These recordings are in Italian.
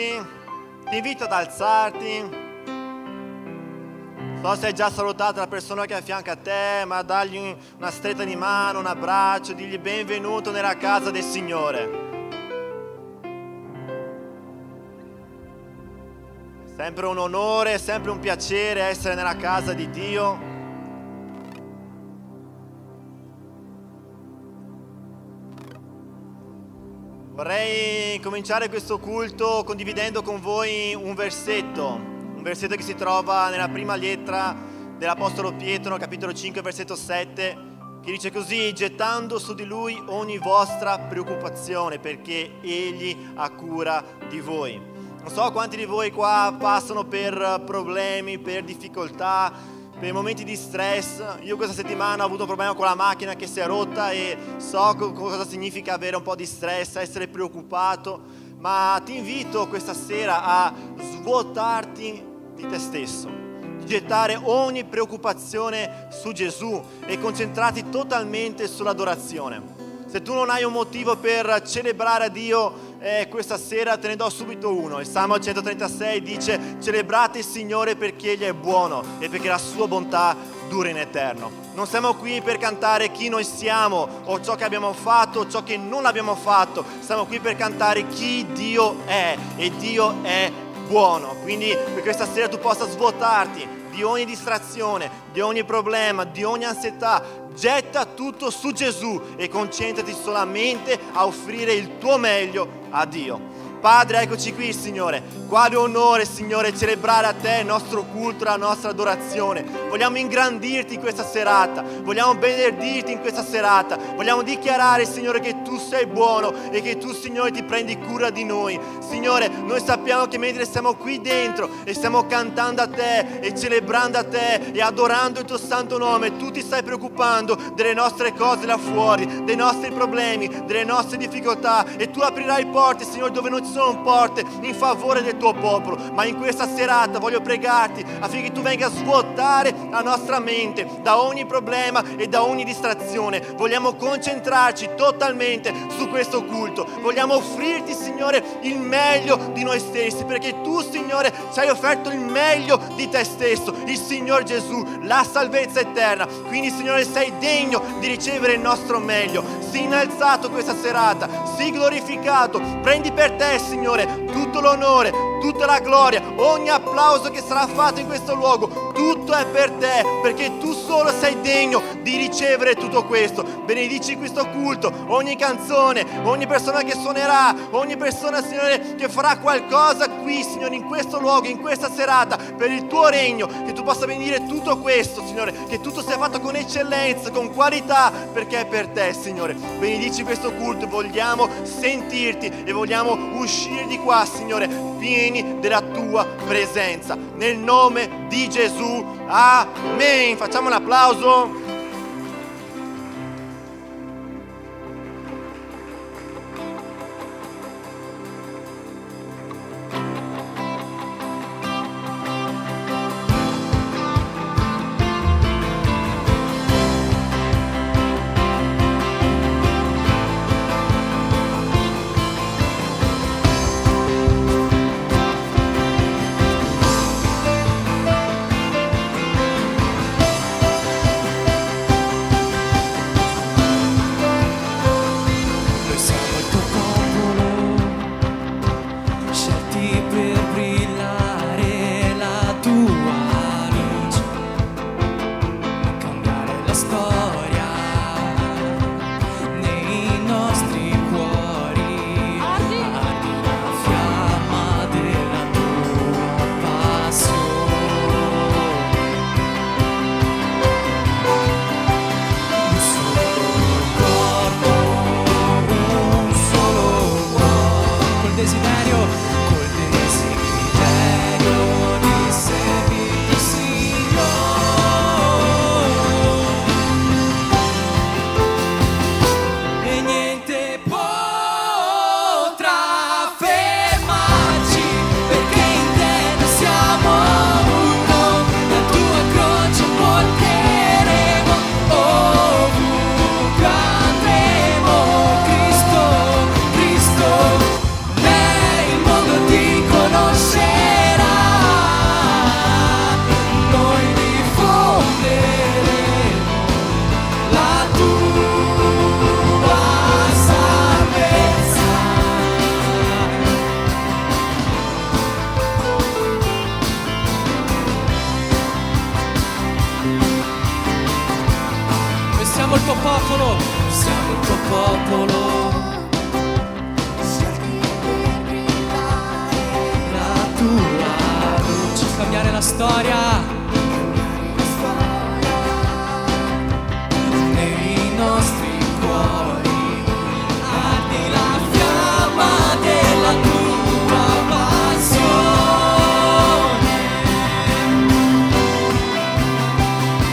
seduti, ti invito ad alzarti. So se hai già salutato la persona che è a fianco a te, ma dagli una stretta di mano, un abbraccio, digli benvenuto nella casa del Signore. È sempre un onore, è sempre un piacere essere nella casa di Dio. Vorrei cominciare questo culto condividendo con voi un versetto che si trova nella prima lettera dell'Apostolo Pietro, capitolo 5, versetto 7, che dice così: gettando su di Lui ogni vostra preoccupazione, perché Egli ha cura di voi. Non so quanti di voi qua passano per problemi, per difficoltà, per momenti di stress. Io questa settimana ho avuto un problema con la macchina che si è rotta e so cosa significa avere un po' di stress, essere preoccupato, ma ti invito questa sera a svuotarti di te stesso, di gettare ogni preoccupazione su Gesù e concentrarti totalmente sull'adorazione. Se tu non hai un motivo per celebrare a Dio questa sera, te ne do subito uno. Il Salmo 136 dice: celebrate il Signore perché Egli è buono e perché la sua bontà dura in eterno. Non siamo qui per cantare chi noi siamo o ciò che abbiamo fatto o ciò che non abbiamo fatto. Siamo qui per cantare chi Dio è, e Dio è buono. Quindi per questa sera tu possa svuotarti di ogni distrazione, di ogni problema, di ogni ansietà. Getta tutto su Gesù e concentrati solamente a offrire il tuo meglio a Dio. Padre, eccoci qui, Signore. Quale onore, Signore, celebrare a Te il nostro culto, la nostra adorazione. Vogliamo ingrandirti in questa serata, vogliamo benedirti in questa serata, vogliamo dichiarare, Signore, che Tu sei buono e che Tu, Signore, ti prendi cura di noi. Signore, noi sappiamo che mentre siamo qui dentro e stiamo cantando a Te e celebrando a Te e adorando il Tuo santo nome, Tu ti stai preoccupando delle nostre cose là fuori, dei nostri problemi, delle nostre difficoltà, e Tu aprirai porte, Signore, dove non ci sono porte, in favore del Tuo popolo. Ma in questa serata voglio pregarti affinché Tu venga a svuotare la nostra mente da ogni problema e da ogni distrazione. Vogliamo concentrarci totalmente su questo culto, vogliamo offrirti, Signore, il meglio di noi stessi, perché Tu, Signore, ci hai offerto il meglio di Te stesso, il Signor Gesù, la salvezza eterna. Quindi, Signore, sei degno di ricevere il nostro meglio. Sii innalzato questa serata, sii glorificato. Prendi per Te, Signore, tutto l'onore, tutta la gloria, ogni applauso che sarà fatto in questo luogo, tutto è per Te, perché Tu solo sei degno di ricevere tutto questo. Benedici questo culto, ogni canzone, ogni persona che suonerà, ogni persona, Signore, che farà qualcosa qui, Signore, in questo luogo, in questa serata, per il Tuo regno, che Tu possa benedire tutto questo, Signore, che tutto sia fatto con eccellenza, con qualità, perché è per Te, Signore. Benedici questo culto, vogliamo sentirti e vogliamo uscire di qua, Signore, pieni della Tua presenza. Nel nome di Gesù, amen. Facciamo un applauso. popolo, siamo il tuo popolo. La tua luce, cambiare la storia. Nei nostri cuori ardi la fiamma della tua passione.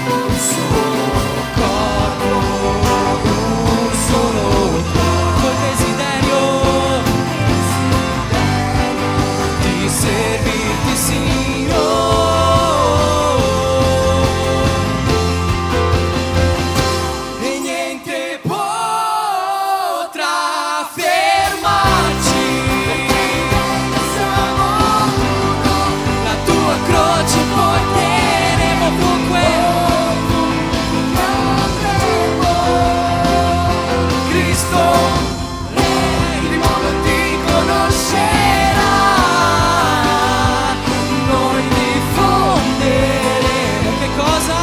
Un solo corpo, un solo cuore, col desiderio di servirti, Signore. E niente potrà fermarci. La tua croce porteremo ovunque. Cristo, Re, il mondo ti conoscerà. Noi diffonderemo che cosa?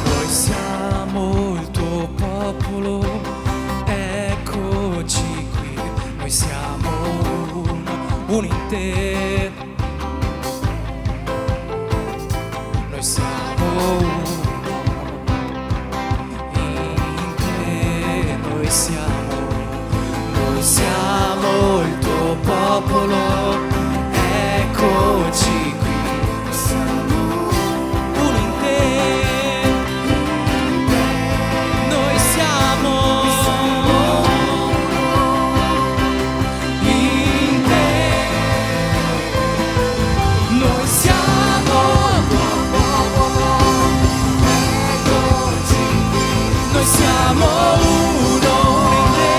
Noi siamo il tuo popolo, eccoci qui. Noi siamo uno in te. Noi siamo uno in te. Noi siamo il tuo popolo, eccoci qui. Noi siamo uno in te. Noi siamo in te. Noi siamo il tuo popolo, eccoci qui. Noi siamo uno in te.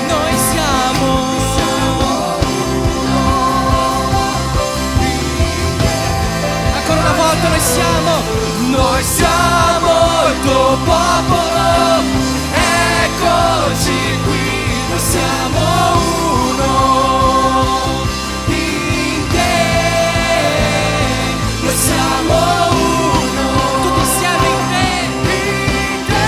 Noi siamo ancora una volta, noi siamo il tuo popolo, eccoci qui. Noi siamo uno in te. Noi siamo uno, tutti insieme in te.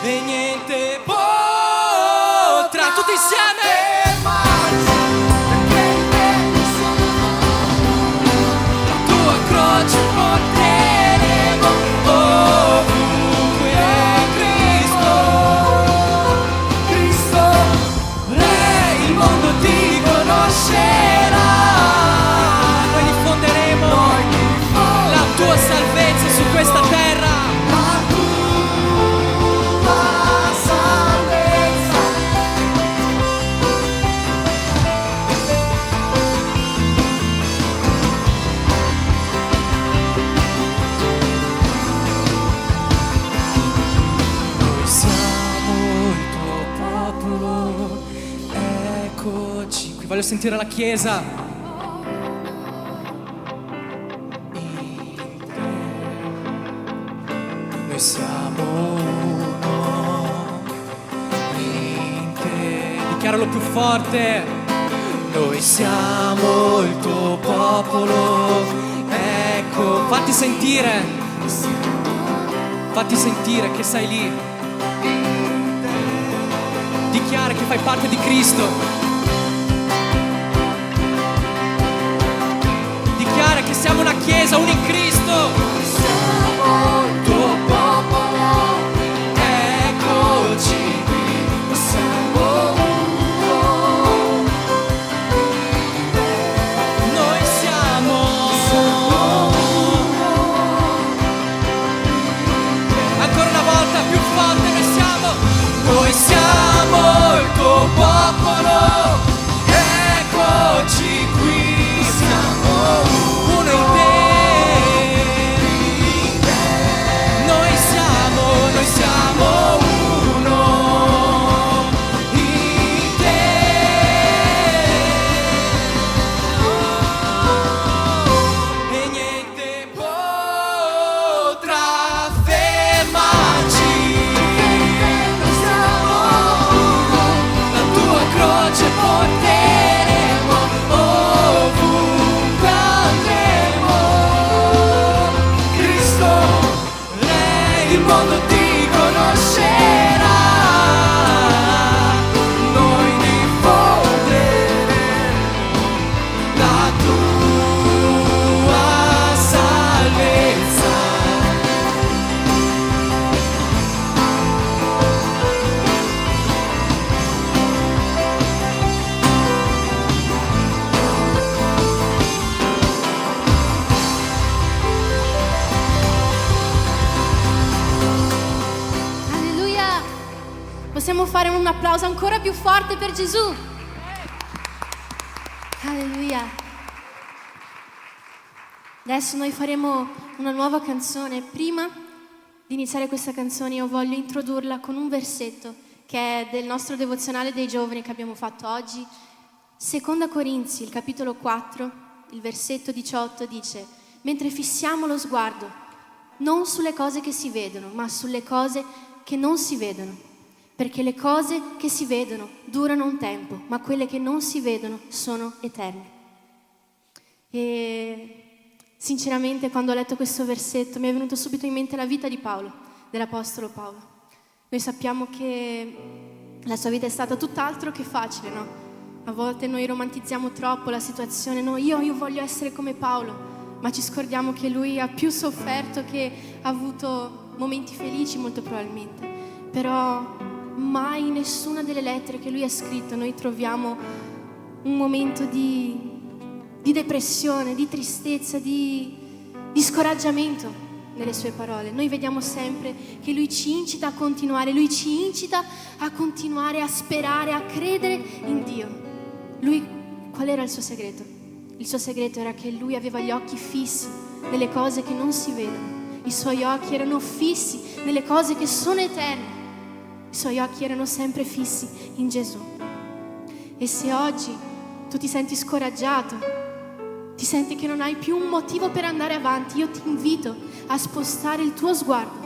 E niente potrà, tutti insieme. La tua croce porteremo ovunque. Cristo, Cristo, Re, il mondo ti conoscerà. Noi diffonderemo la tua salvezza su questa terra. La tua salvezza. Noi siamo il tuo popolo, eccoci qui. Voglio sentire la Chiesa. In te. Noi siamo uno in te. Dichiaralo più forte. Noi siamo il tuo popolo, ecco. Fatti sentire che sei lì. Dichiara che fai parte di Cristo. Dichiara che siamo una chiesa, uno in Cristo. Siamo il tuo popolo, eccoci qui. Siamo uno. Noi siamo ancora una volta più forte. Noi siamo il tuo popolo, eccoci qui. Siamo uno in te. Possiamo fare un applauso ancora più forte per Gesù? Alleluia. Adesso noi faremo una nuova canzone. Prima di iniziare questa canzone io voglio introdurla con un versetto che è del nostro devozionale dei giovani che abbiamo fatto oggi. Seconda Corinzi, il capitolo 4, il versetto 18 dice: mentre fissiamo lo sguardo non sulle cose che si vedono, ma sulle cose che non si vedono, perché le cose che si vedono durano un tempo, ma quelle che non si vedono sono eterne. E sinceramente, quando ho letto questo versetto mi è venuto subito in mente la vita di Paolo, dell'Apostolo Paolo. Noi sappiamo che la sua vita è stata tutt'altro che facile, no? A volte noi romantizziamo troppo la situazione, no? Io voglio essere come Paolo, ma ci scordiamo che lui ha più sofferto che ha avuto momenti felici molto probabilmente. Però mai in nessuna delle lettere che lui ha scritto noi troviamo un momento di depressione, di tristezza, di scoraggiamento nelle sue parole. Noi vediamo sempre che lui ci incita a continuare, lui ci incita a continuare a sperare, a credere in Dio. Lui, qual era il suo segreto? Il suo segreto era che lui aveva gli occhi fissi nelle cose che non si vedono. I suoi occhi erano fissi nelle cose che sono eterne. I suoi occhi erano sempre fissi in Gesù. E se oggi tu ti senti scoraggiato, ti senti che non hai più un motivo per andare avanti, io ti invito a spostare il tuo sguardo.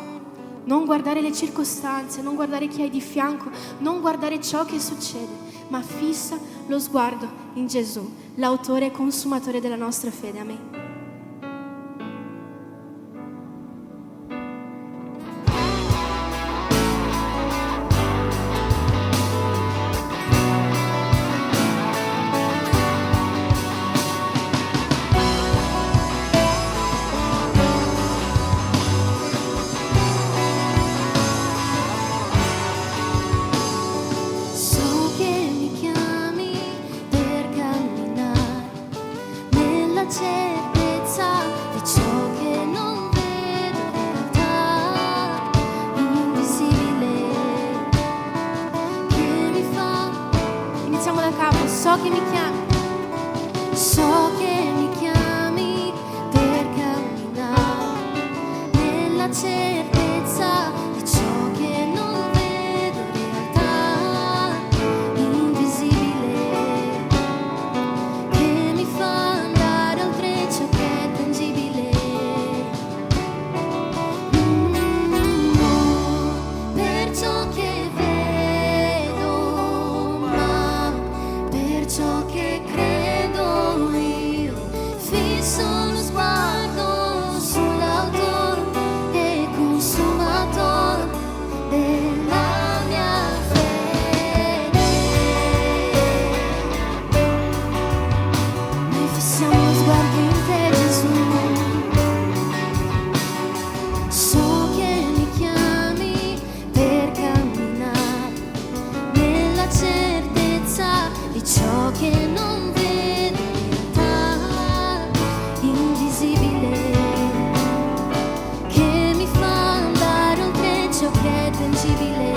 Non guardare le circostanze, non guardare chi hai di fianco, non guardare ciò che succede, ma fissa lo sguardo in Gesù, l'autore e consumatore della nostra fede. Amen. So che mi chiami, so che mi chiami per camminare nella certezza di ciò che non vedo, realtà invisibile, che mi fa andare oltre ciò che è tangibile. Non per ciò che vedo, ma per ciò che credo io, fisso lo sguardo sull'autore e consumatore della mia fede. Noi fissiamo lo sguardo in te, Gesù. So che mi chiami per camminare nella certezza di ciò che non vedo, realtà invisibile, che mi fa andare oltre ciò che è tangibile.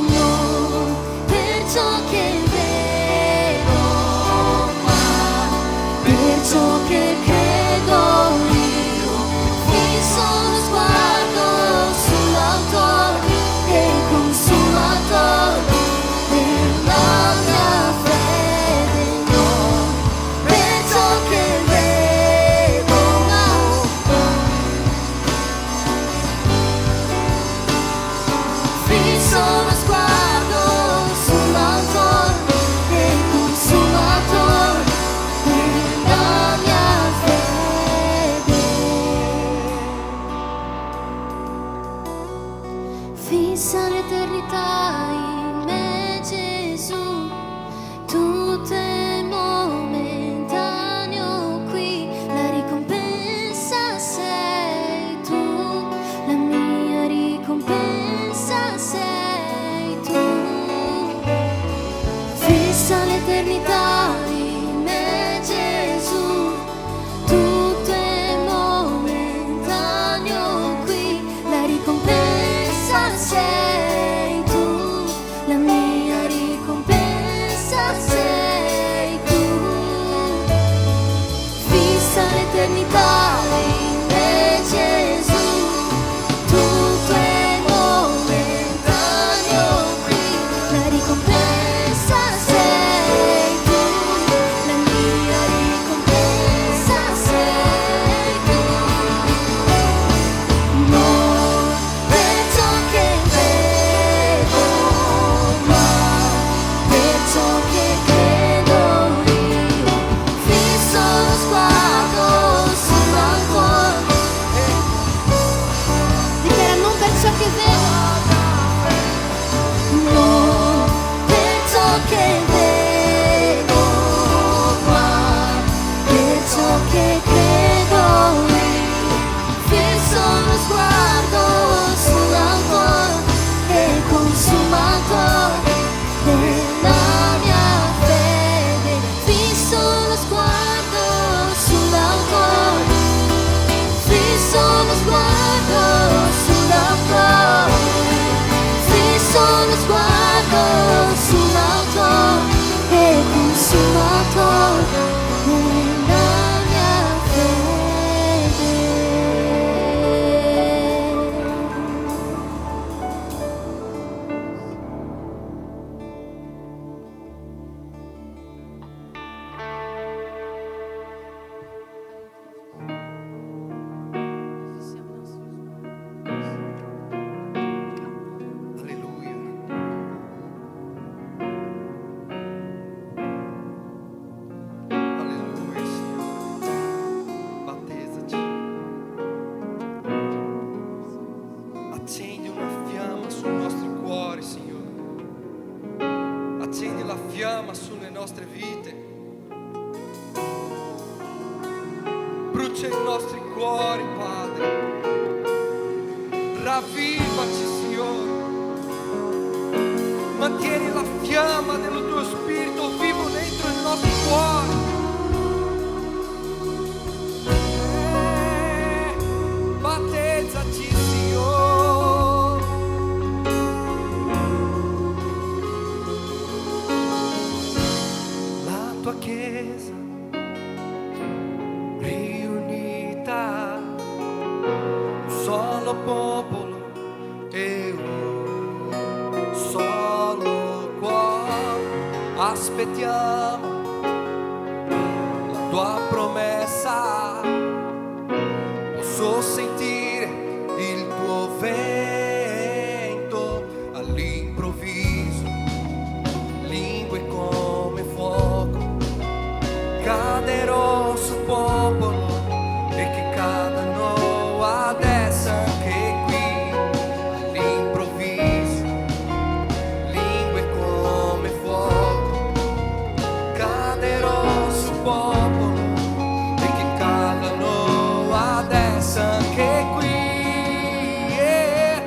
Non per ciò che vedo, ma per ciò che credo io, fisso lo sguardo sull'autore e consumatore della mia fede. Non per ciò che vedo, ma fisso lo sguardo sull'autore e consumatore della mia fede. Fissa l'eternità in me, Gesù, tutto è momentaneo qui, la ricompensa sei tu, la mia ricompensa sei tu. Fissa l'eternità in me, Gesù, tutto è momentaneo qui, la ricompensa chiama sulle nostre vite. Brucia i nostri cuori, Padre. Ravvivaci, Signore. Mantieni la fiamma del tuo spirito vivo dentro il nostro cuore. Battezzaci, Signore. La tua Chiesa riunita, un solo popolo e un solo cuore. Aspettiamo la tua promessa. Posso sentire il tuo vento all'improvviso, lingue come fuoco caderò sul popolo e che cadano adesso anche qui all'improvviso, lingue come fuoco caderò sul popolo e che cadano adesso anche qui. E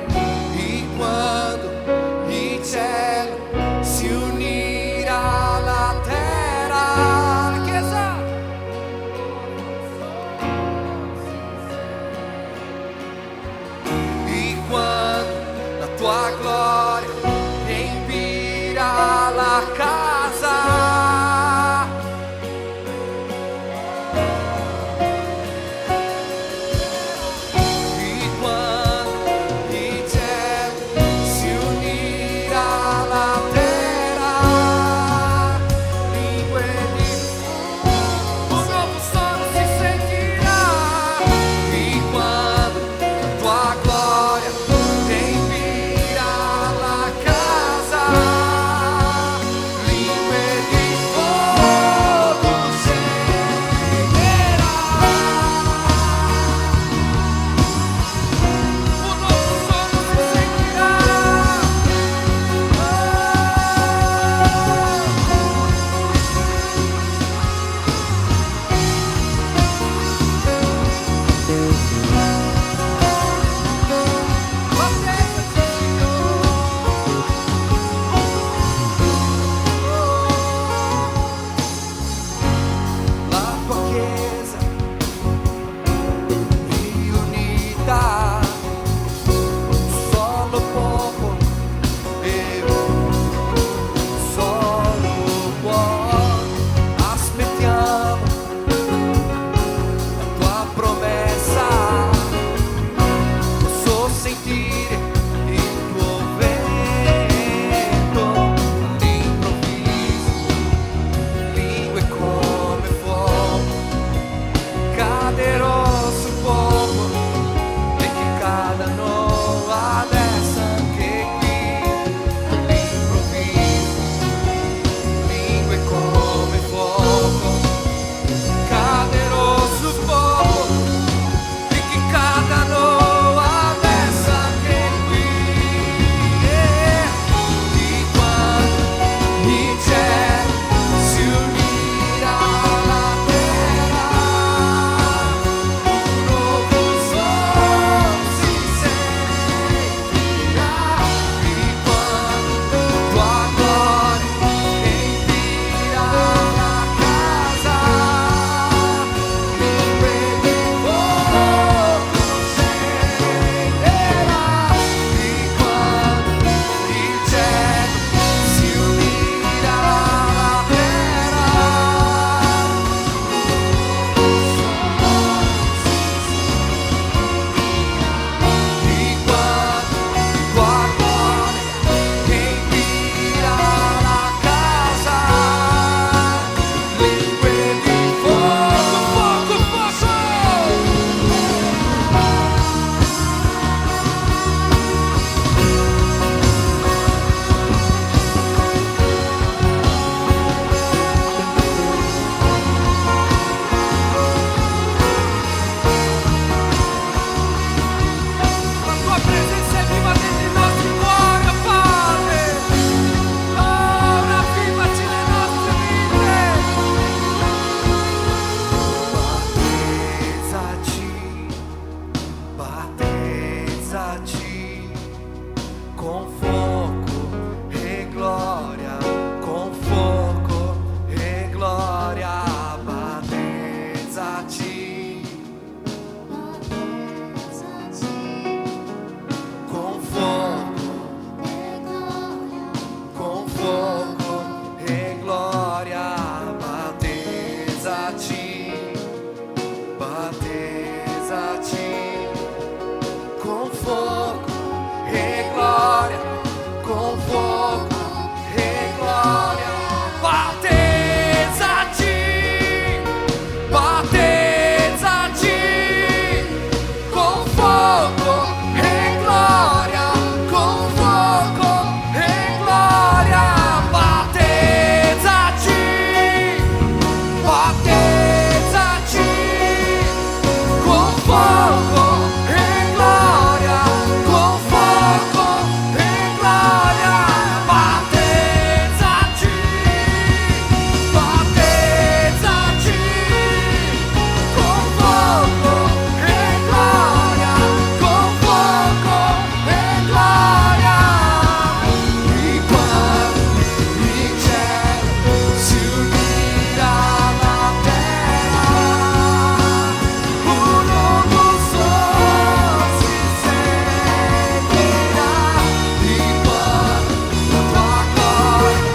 quando il cielo si unirà alla terra, la Chiesa e quando la tua gloria riempirà la casa. E quando il cielo si unirà alla terra, lingue di un nuovo suono si sentirà. E quando la tua gloria riempirà la casa, lingue di fuoco scenderà. Un nuovo suono si sentirà. Battezzaci, Signore. La tua Chiesa riunita, un solo popolo e un solo cuore. Aspettiamo la tua promessa. Posso sentire il tuo vento all'improvviso, lingue come fuoco caderò sul popolo e che cadano adesso anche qui all'improvviso, lingue come fuoco caderò sul popolo e che cadano adesso anche battezzaci con fuoco e gloria, con fuoco e gloria, battezzaci con fuoco e gloria, con fuoco e gloria, battezzaci, battezzaci con fuoco e gloria, con fuoco e gloria, battezzaci, battezzaci con fuoco e gloria, con fuoco e gloria, battezzaci, battezzaci con fuoco e gloria, con fuoco e gloria, battezzaci, battezzaci con fuoco e gloria, con fuoco e gloria. E quando il cielo si unirà alla terra, un nuovo sole si sentirà. E quando la tua gloria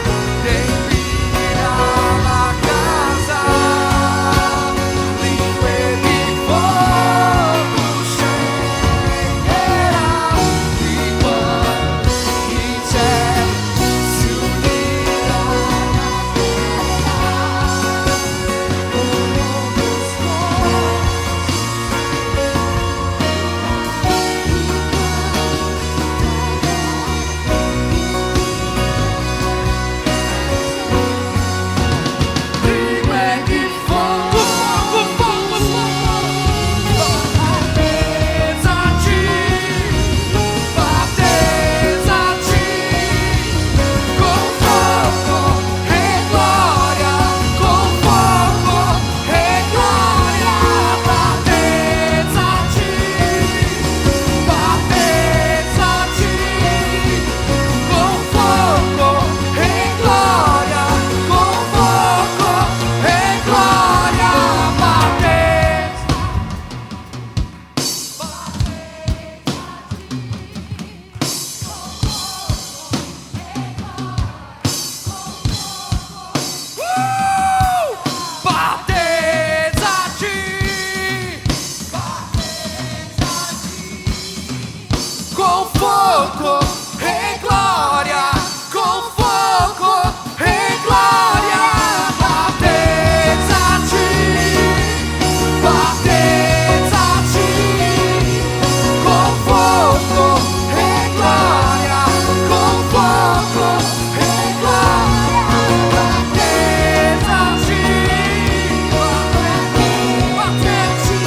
riempirà la casa, lingue di fuoco scenderà. E quando il cielo si unirà alla terra, un nuovo lingue di fuoco, battezzaci, battezzaci con fuoco e gloria, con fuoco e gloria, battezzaci, battezzaci con fuoco e gloria, con fuoco e gloria, battezzaci, con fuoco e gloria, con fuoco e gloria, battezzaci, battezzaci con fuoco e gloria, con fuoco e gloria, battezzaci, battezzaci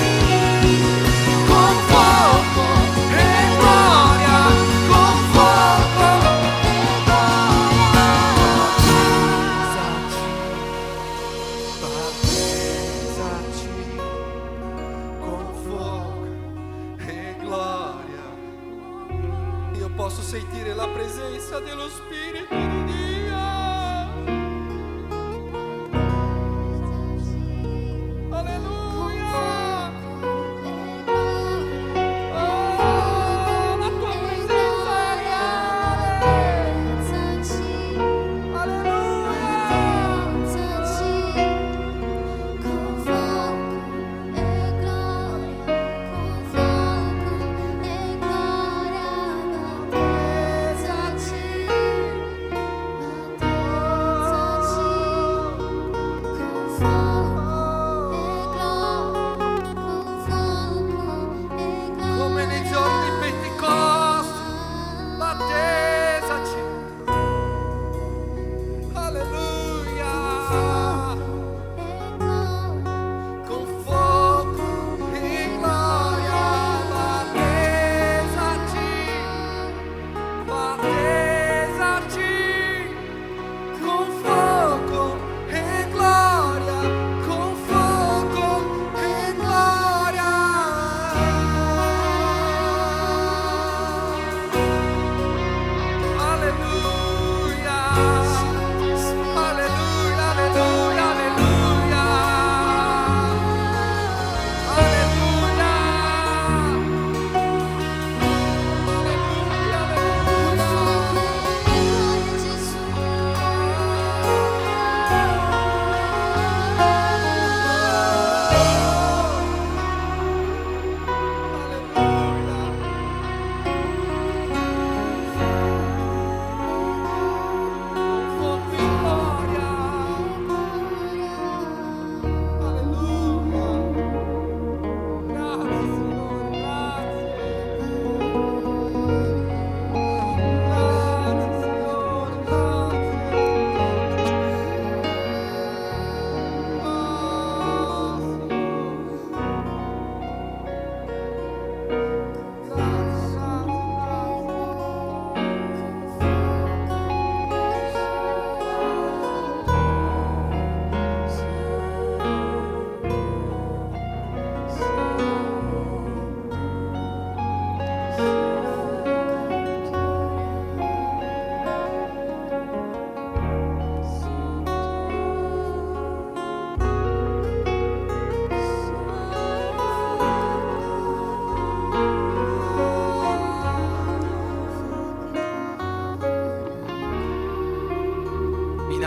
con fuoco e gloria, con fuoco e battezzaci con fuoco e gloria. Io posso sentire la presenza dello Spirito di Dio. Alleluia. Oh, la tua presenza è reale. Alleluia. Con fuoco e gloria, con fuoco e gloria, battezzaci,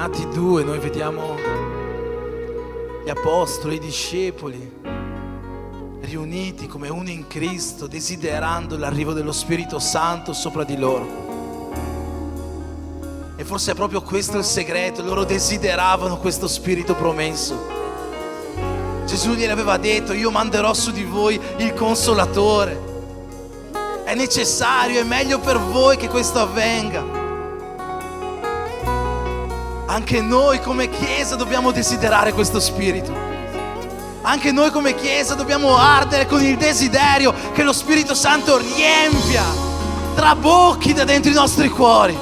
Atti 2 noi vediamo gli apostoli, i discepoli riuniti come uno in Cristo, desiderando l'arrivo dello Spirito Santo sopra di loro. E forse è proprio questo il segreto, loro desideravano questo Spirito promesso. Gesù gliene aveva detto: io manderò su di voi il Consolatore. È necessario, è meglio per voi che questo avvenga. Anche noi come Chiesa dobbiamo desiderare questo Spirito. Anche noi come Chiesa dobbiamo ardere con il desiderio che lo Spirito Santo riempia, trabocchi da dentro i nostri cuori.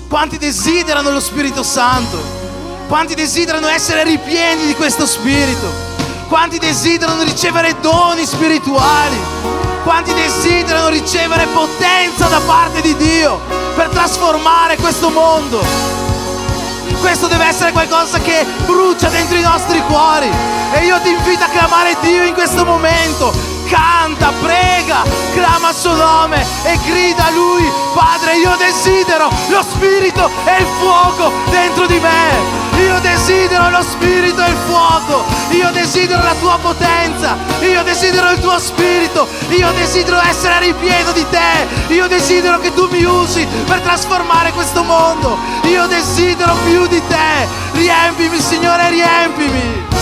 Quanti desiderano lo Spirito Santo? Quanti desiderano essere ripieni di questo Spirito? Quanti desiderano ricevere doni spirituali? Quanti desiderano ricevere potenza da parte di Dio per trasformare questo mondo? Questo deve essere qualcosa che brucia dentro i nostri cuori. E io ti invito a clamare Dio in questo momento. Canta, prega, clama il suo nome e grida a Lui: Padre, io desidero lo Spirito e il fuoco dentro di me. Io desidero lo Spirito e il fuoco. Io desidero la tua potenza. Io desidero il tuo Spirito. Io desidero essere ripieno di te. Io desidero che tu mi usi per trasformare questo mondo. Io desidero più di te. Riempimi, Signore, riempimi.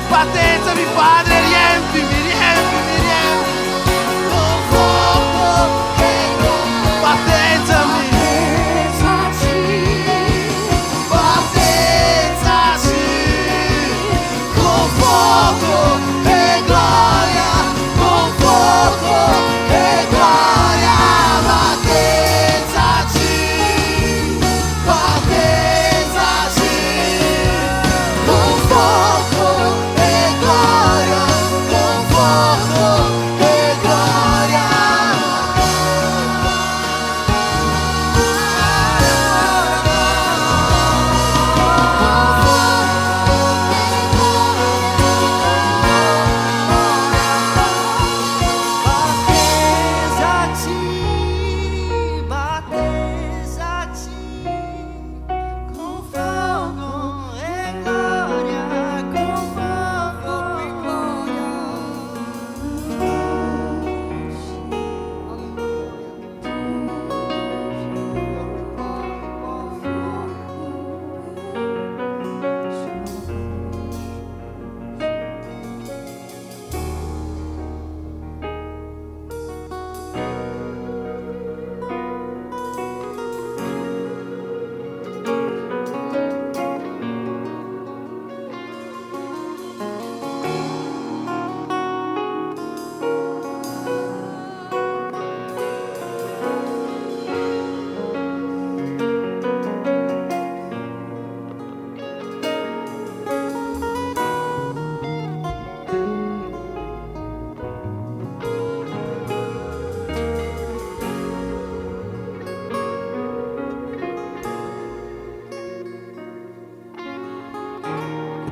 Battezzami, Padre, riempimi, riempimi, riempimi. Con fuoco e gloria. Battezzami. Battezzaci. Con fuoco e gloria. Con fuoco e gloria. Battezzaci. Battezzaci. Con fuoco.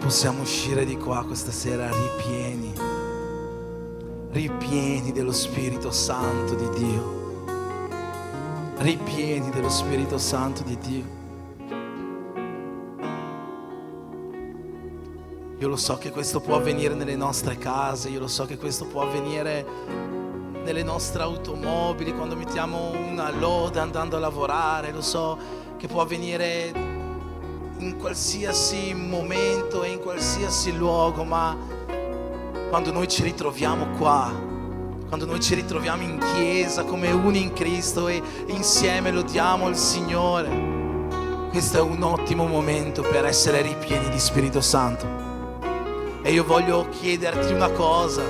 Possiamo uscire di qua questa sera ripieni, ripieni dello Spirito Santo di Dio, ripieni dello Spirito Santo di Dio. Io lo so che questo può avvenire nelle nostre case, io lo so che questo può avvenire nelle nostre automobili, quando mettiamo una loda andando a lavorare, lo so che può avvenire in qualsiasi momento e in qualsiasi luogo, ma quando noi ci ritroviamo qua, quando noi ci ritroviamo in chiesa come uni in Cristo e insieme lodiamo il Signore, questo è un ottimo momento per essere ripieni di Spirito Santo. E io voglio chiederti una cosa: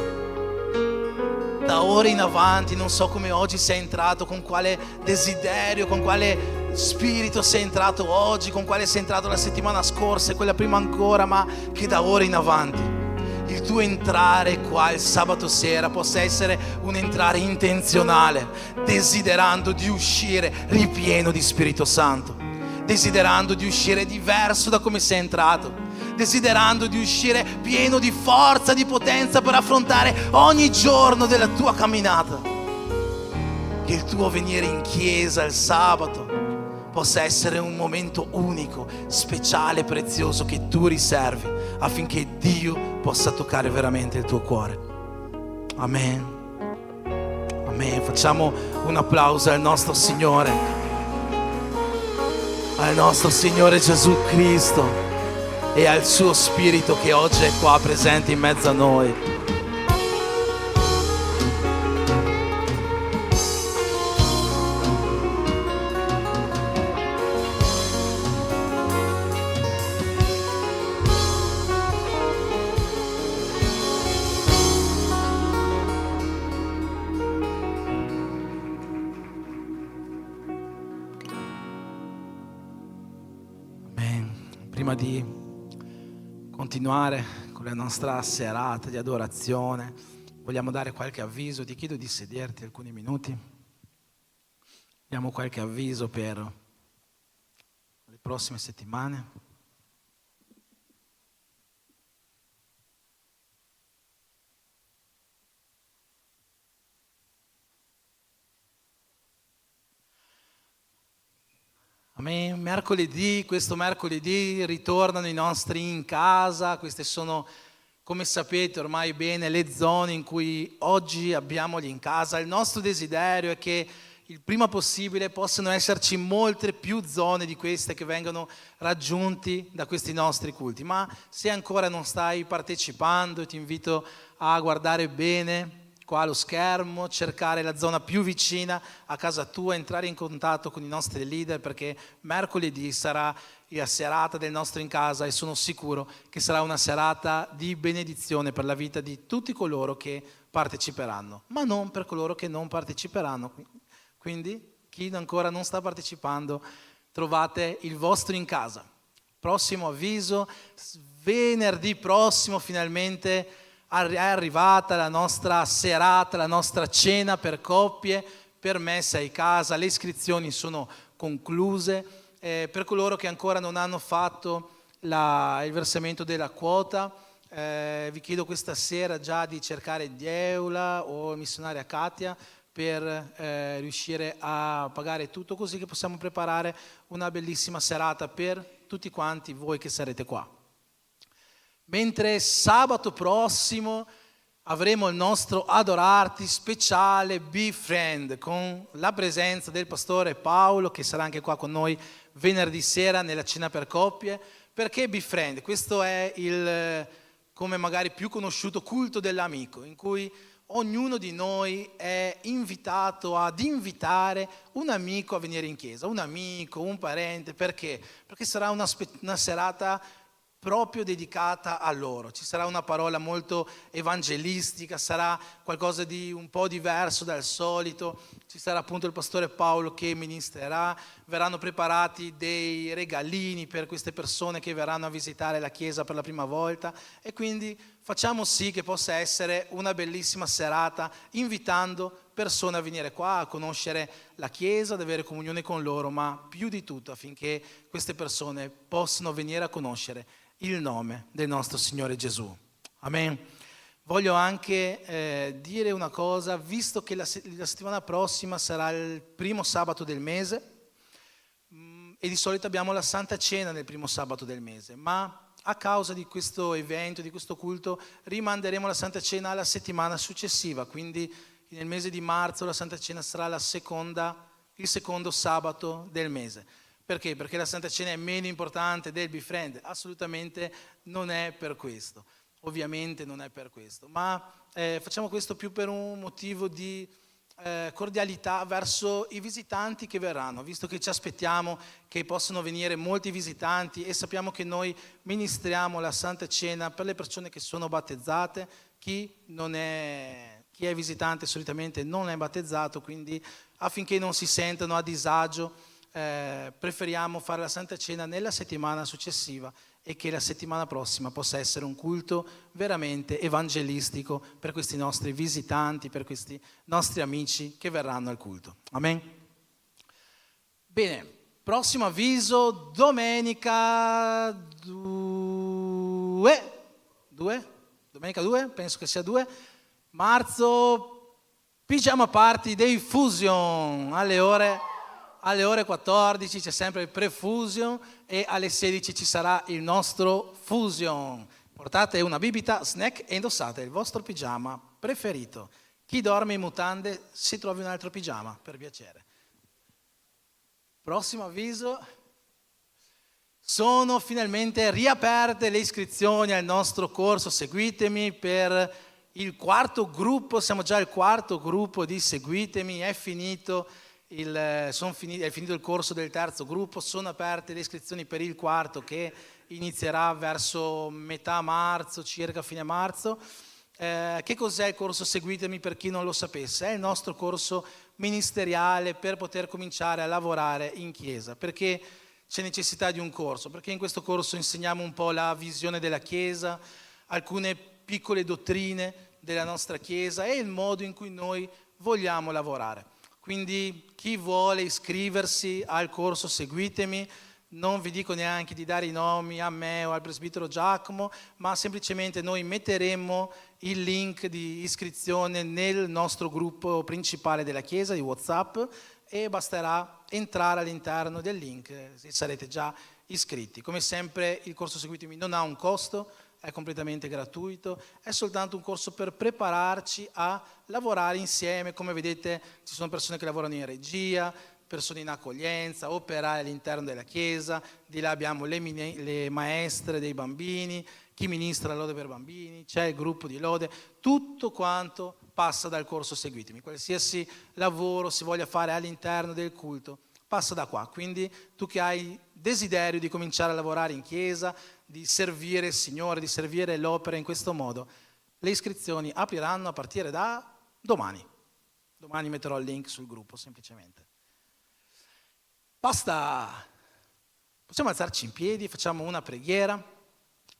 da ora in avanti, non so come oggi sei entrato, con quale desiderio, con quale spirito sei entrato oggi, con quale sei entrato la settimana scorsa e quella prima ancora, ma che da ora in avanti il tuo entrare qua il sabato sera possa essere un entrare intenzionale, desiderando di uscire ripieno di Spirito Santo, desiderando di uscire diverso da come sei entrato, desiderando di uscire pieno di forza, di potenza per affrontare ogni giorno della tua camminata. Che il tuo venire in chiesa il sabato possa essere un momento unico, speciale, prezioso che tu riservi affinché Dio possa toccare veramente il tuo cuore. Amen. Amen. Facciamo un applauso al nostro Signore, al nostro Signore Gesù Cristo e al suo Spirito che oggi è qua presente in mezzo a noi. Prima di continuare con la nostra serata di adorazione, vogliamo dare qualche avviso. Ti chiedo di sederti alcuni minuti. Diamo qualche avviso per le prossime settimane. Questo mercoledì ritornano i nostri in casa. Queste sono, come sapete ormai bene, le zone in cui oggi abbiamo gli in casa. Il nostro desiderio è che il prima possibile possano esserci molte più zone di queste che vengono raggiunti da questi nostri culti. Ma se ancora non stai partecipando, ti invito a guardare bene qua allo schermo, cercare la zona più vicina a casa tua, entrare in contatto con i nostri leader, perché mercoledì sarà la serata del nostro in casa e sono sicuro che sarà una serata di benedizione per la vita di tutti coloro che parteciperanno, ma non per coloro che non parteciperanno. Quindi chi ancora non sta partecipando, trovate il vostro in casa. Prossimo avviso: venerdì prossimo finalmente è arrivata la nostra serata, la nostra cena per coppie, per messa in casa. Le iscrizioni sono concluse. Per coloro che ancora non hanno fatto il versamento della quota, vi chiedo questa sera già di cercare Dieula o il missionario Katia per riuscire a pagare tutto, così che possiamo preparare una bellissima serata per tutti quanti voi che sarete qua. Mentre sabato prossimo avremo il nostro Adorarti speciale Be Friend, con la presenza del pastore Paolo, che sarà anche qua con noi venerdì sera nella cena per coppie. Perché Be Friend? Questo è il, come magari più conosciuto, culto dell'amico, in cui ognuno di noi è invitato ad invitare un amico a venire in chiesa, un amico, un parente. Perché? Perché sarà una serata proprio dedicata a loro. Ci sarà una parola molto evangelistica, sarà qualcosa di un po' diverso dal solito. Ci sarà appunto il pastore Paolo che ministrerà, verranno preparati dei regalini per queste persone che verranno a visitare la chiesa per la prima volta, e quindi facciamo sì che possa essere una bellissima serata, invitando persone a venire qua a conoscere la chiesa, ad avere comunione con loro, ma più di tutto affinché queste persone possano venire a conoscere il nome del nostro Signore Gesù. Amen. Voglio anche dire una cosa: visto che la settimana prossima sarà il primo sabato del mese, e di solito abbiamo la Santa Cena nel primo sabato del mese, ma a causa di questo evento, di questo culto, rimanderemo la Santa Cena alla settimana successiva, quindi nel mese di marzo la Santa Cena sarà il secondo sabato del mese. Perché? Perché la Santa Cena è meno importante del befriend? Assolutamente non è per questo, ovviamente non è per questo, ma facciamo questo più per un motivo di cordialità verso i visitanti che verranno, visto che ci aspettiamo che possano venire molti visitanti e sappiamo che noi ministriamo la Santa Cena per le persone che sono battezzate, chi è visitante solitamente non è battezzato, quindi affinché non si sentano a disagio preferiamo fare la Santa Cena nella settimana successiva e che la settimana prossima possa essere un culto veramente evangelistico per questi nostri visitanti, per questi nostri amici che verranno al culto. Amen? Bene, prossimo avviso, domenica 2, domenica 2, penso che sia 2, marzo, pigiama party dei Fusion alle ore 14 c'è sempre il pre-fusion e alle 16 ci sarà il nostro fusion. Portate una bibita, snack e indossate il vostro pigiama preferito. Chi dorme in mutande si trovi un altro pigiama, per piacere. Prossimo avviso. Sono finalmente riaperte le iscrizioni al nostro corso Seguitemi per il 4º gruppo, siamo già al 4º gruppo di Seguitemi, è finito è finito il corso del 3º gruppo, sono aperte le iscrizioni per il 4º che inizierà verso metà marzo, circa fine marzo. Che cos'è il corso Seguitemi per chi non lo sapesse? È il nostro corso ministeriale per poter cominciare a lavorare in chiesa. Perché c'è necessità di un corso? Perché in questo corso insegniamo un po' la visione della chiesa, alcune piccole dottrine della nostra chiesa e il modo in cui noi vogliamo lavorare. Quindi chi vuole iscriversi al corso Seguitemi, non vi dico neanche di dare i nomi a me o al presbitero Giacomo, ma semplicemente noi metteremo il link di iscrizione nel nostro gruppo principale della Chiesa di WhatsApp e basterà entrare all'interno del link e sarete già iscritti. Come sempre il corso Seguitemi non ha un costo, è completamente gratuito, è soltanto un corso per prepararci a lavorare insieme. Come vedete ci sono persone che lavorano in regia, persone in accoglienza, operai all'interno della chiesa, di là abbiamo le maestre dei bambini, chi ministra lode per bambini, c'è il gruppo di lode, tutto quanto passa dal corso Seguitemi. Qualsiasi lavoro si voglia fare all'interno del culto passa da qua, quindi tu che hai desiderio di cominciare a lavorare in chiesa, di servire il Signore, di servire l'opera in questo modo, le iscrizioni apriranno a partire da domani. Domani metterò il link sul gruppo, semplicemente. Basta! Possiamo alzarci in piedi, facciamo una preghiera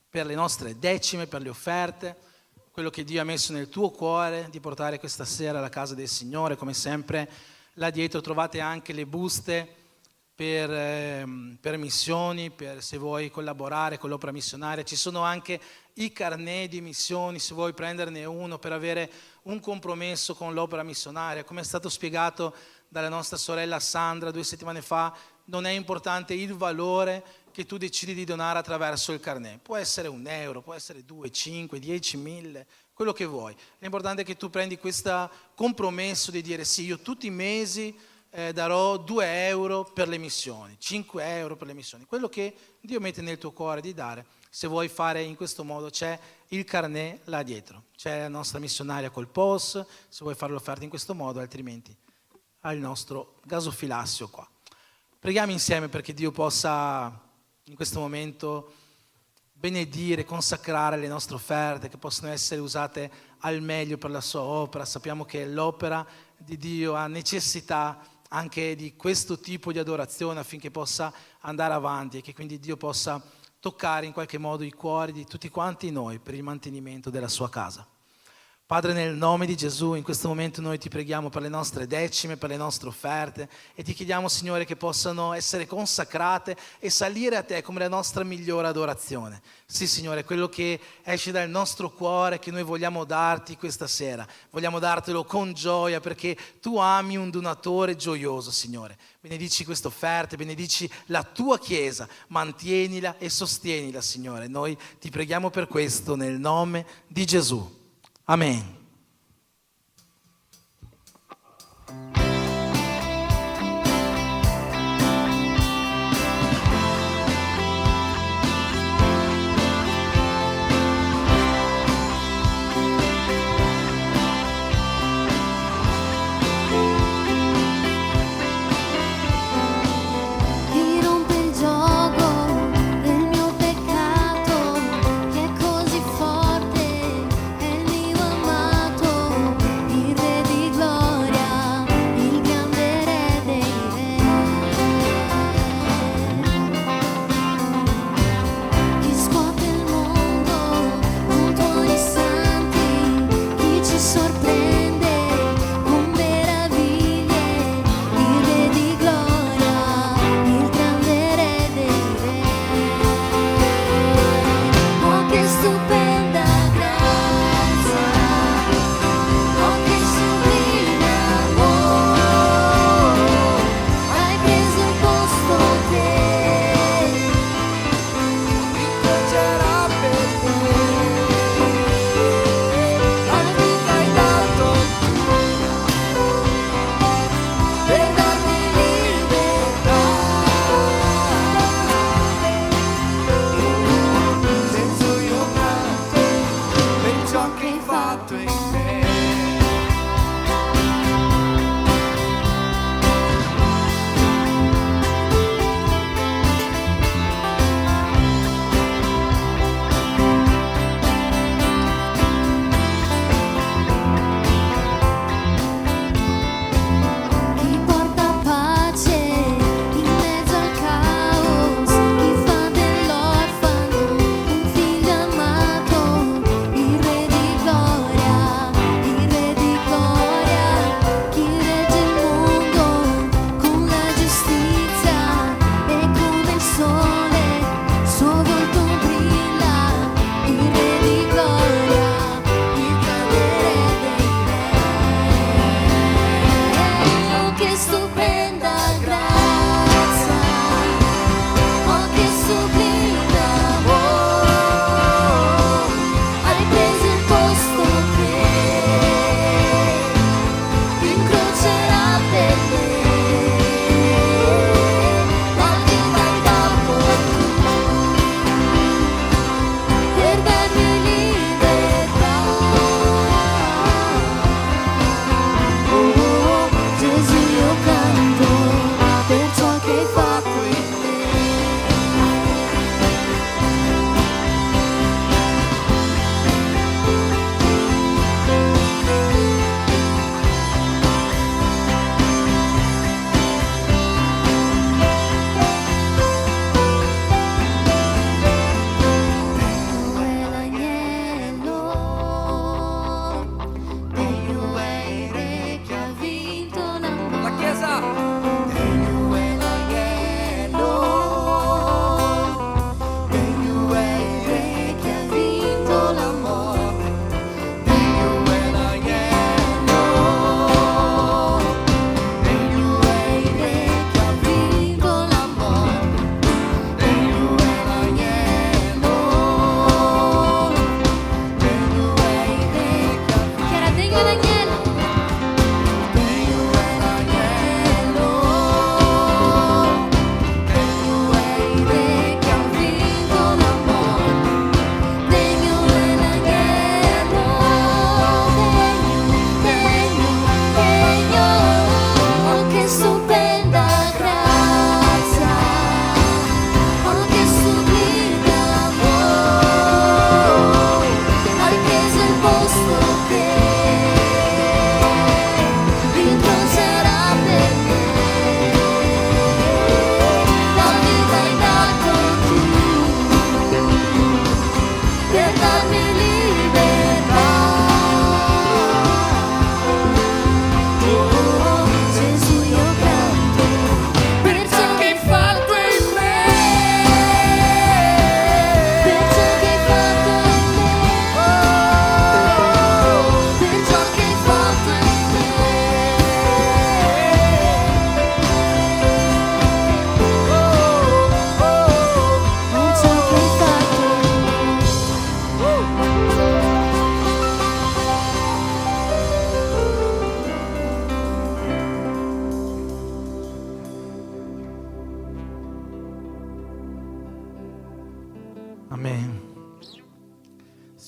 per le nostre decime, per le offerte, quello che Dio ha messo nel tuo cuore di portare questa sera alla casa del Signore. Come sempre là dietro trovate anche le buste per missioni, per se vuoi collaborare con l'opera missionaria. Ci sono anche i carnet di missioni, se vuoi prenderne uno per avere un compromesso con l'opera missionaria. Come è stato spiegato dalla nostra sorella Sandra 2 settimane fa, non è importante il valore che tu decidi di donare attraverso il carnet. Può essere €1, può essere 2, 5, 10, 1000, quello che vuoi. L'importante è che tu prendi questo compromesso di dire sì, io tutti i mesi darò €2 per le missioni, €5 per le missioni, quello che Dio mette nel tuo cuore di dare. Se vuoi fare in questo modo c'è il carnet là dietro, c'è la nostra missionaria col POS, se vuoi fare l'offerta in questo modo, altrimenti al nostro gasofilassio qua. Preghiamo insieme perché Dio possa in questo momento benedire, consacrare le nostre offerte, che possano essere usate al meglio per la sua opera. Sappiamo che l'opera di Dio ha necessità anche di questo tipo di adorazione affinché possa andare avanti e che quindi Dio possa toccare in qualche modo i cuori di tutti quanti noi per il mantenimento della sua casa. Padre, nel nome di Gesù, in questo momento noi ti preghiamo per le nostre decime, per le nostre offerte e ti chiediamo, Signore, che possano essere consacrate e salire a te come la nostra migliore adorazione. Sì, Signore, quello che esce dal nostro cuore, che noi vogliamo darti questa sera, vogliamo dartelo con gioia perché tu ami un donatore gioioso, Signore. Benedici queste offerte, benedici la tua Chiesa, mantienila e sostienila, Signore. Noi ti preghiamo per questo nel nome di Gesù. Amen.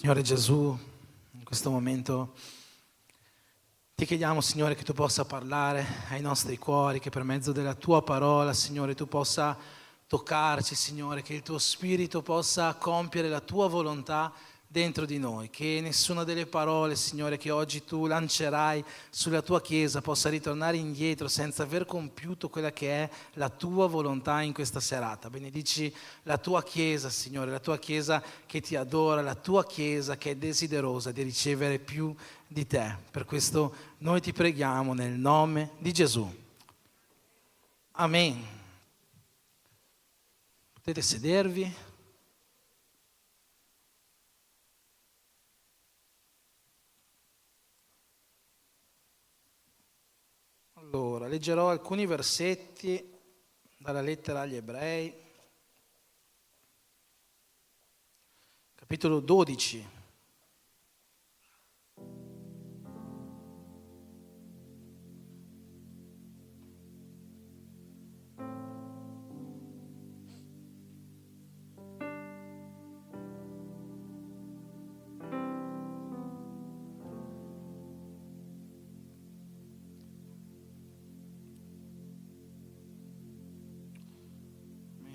Signore Gesù, in questo momento ti chiediamo, Signore, che tu possa parlare ai nostri cuori, che per mezzo della tua parola, Signore, tu possa toccarci, Signore, che il tuo Spirito possa compiere la tua volontà dentro di noi, che nessuna delle parole, Signore, che oggi tu lancerai sulla tua Chiesa possa ritornare indietro senza aver compiuto quella che è la tua volontà in questa serata. Benedici la tua Chiesa, Signore, la tua Chiesa che ti adora, la tua Chiesa che è desiderosa di ricevere più di te. Per questo noi ti preghiamo nel nome di Gesù. Amen. Potete sedervi. Allora, leggerò alcuni versetti dalla lettera agli Ebrei, capitolo 12.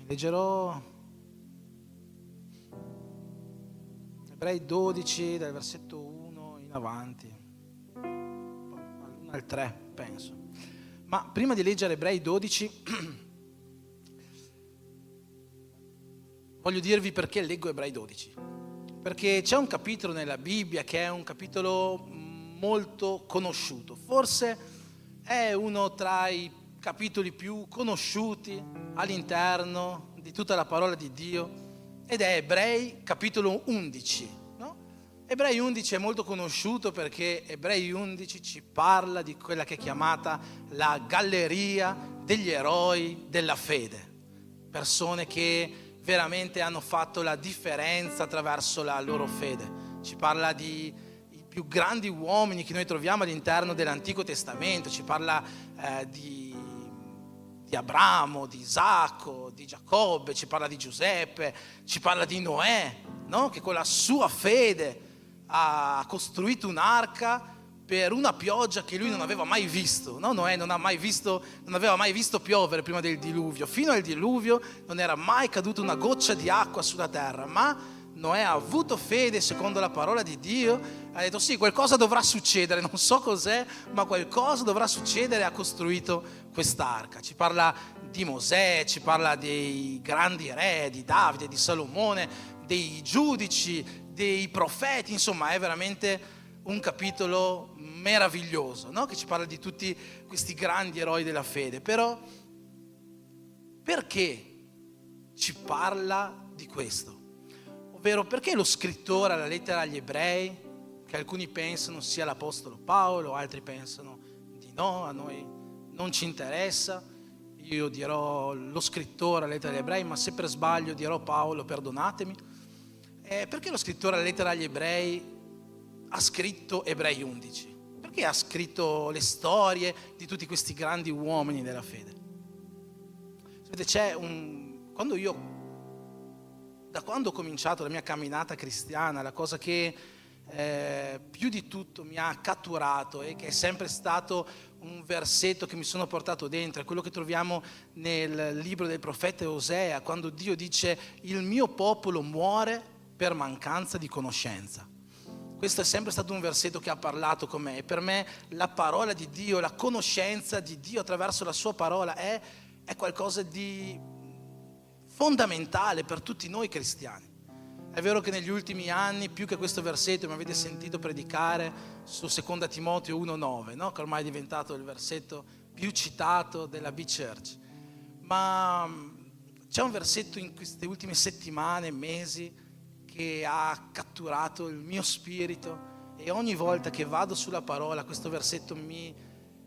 Leggerò Ebrei 12 dal versetto 1 in avanti, al 3 penso. Ma prima di leggere Ebrei 12 voglio dirvi perché leggo Ebrei 12. Perché c'è un capitolo nella Bibbia che è un capitolo molto conosciuto, forse è uno tra i capitoli più conosciuti all'interno di tutta la parola di Dio, ed è Ebrei capitolo 11, no? Ebrei 11 è molto conosciuto perché Ebrei 11 ci parla di quella che è chiamata la galleria degli eroi della fede, persone che veramente hanno fatto la differenza attraverso la loro fede. Ci parla di i più grandi uomini che noi troviamo all'interno dell'Antico Testamento, ci parla di Abramo, di Isacco, di Giacobbe, ci parla di Giuseppe, ci parla di Noè, no? Che con la sua fede ha costruito un'arca per una pioggia che lui non aveva mai visto, no? Noè non aveva mai visto piovere prima del diluvio. Fino al diluvio non era mai caduta una goccia di acqua sulla terra, ma Noè ha avuto fede secondo la parola di Dio, ha detto sì, qualcosa dovrà succedere, non so cos'è, ma qualcosa dovrà succedere, e ha costruito quest'arca. Ci parla di Mosè, ci parla dei grandi re, di Davide, di Salomone, dei giudici, dei profeti, insomma è veramente un capitolo meraviglioso, no? Che ci parla di tutti questi grandi eroi della fede. Però perché ci parla di questo? Ovvero perché lo scrittore alla lettera agli Ebrei, che alcuni pensano sia l'Apostolo Paolo, altri pensano di no, a noi non ci interessa, io dirò lo scrittore alla lettera agli Ebrei, ma se per sbaglio dirò Paolo, perdonatemi. Perché lo scrittore alla lettera agli Ebrei ha scritto Ebrei 11? Perché ha scritto le storie di tutti questi grandi uomini della fede? Sapete, da quando ho cominciato la mia camminata cristiana, la cosa che più di tutto mi ha catturato e che è sempre stato un versetto che mi sono portato dentro, è quello che troviamo nel libro del profeta Osea, quando Dio dice: il mio popolo muore per mancanza di conoscenza. Questo è sempre stato un versetto che ha parlato con me, e per me la parola di Dio, la conoscenza di Dio attraverso la sua parola è qualcosa di fondamentale per tutti noi cristiani. È vero che negli ultimi anni, più che questo versetto, mi avete sentito predicare su 2 Timoteo 1,9, no? Che ormai è diventato il versetto più citato della B-Church. Ma c'è un versetto in queste ultime settimane, mesi, che ha catturato il mio spirito, e ogni volta che vado sulla parola questo versetto mi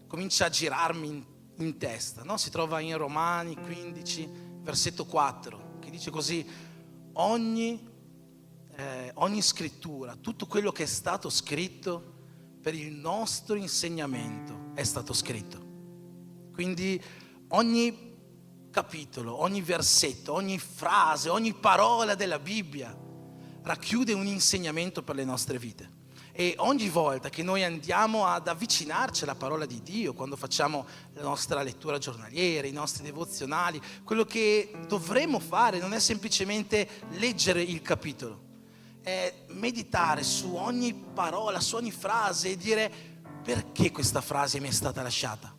comincia a girarmi in testa, no? Si trova in Romani 15, versetto 4, che dice così: ogni scrittura, tutto quello che è stato scritto per il nostro insegnamento è stato scritto. Quindi ogni capitolo, ogni versetto, ogni frase, ogni parola della Bibbia racchiude un insegnamento per le nostre vite. E ogni volta che noi andiamo ad avvicinarci alla parola di Dio, quando facciamo la nostra lettura giornaliera, i nostri devozionali, quello che dovremmo fare non è semplicemente leggere il capitolo, è meditare su ogni parola, su ogni frase e dire: perché questa frase mi è stata lasciata?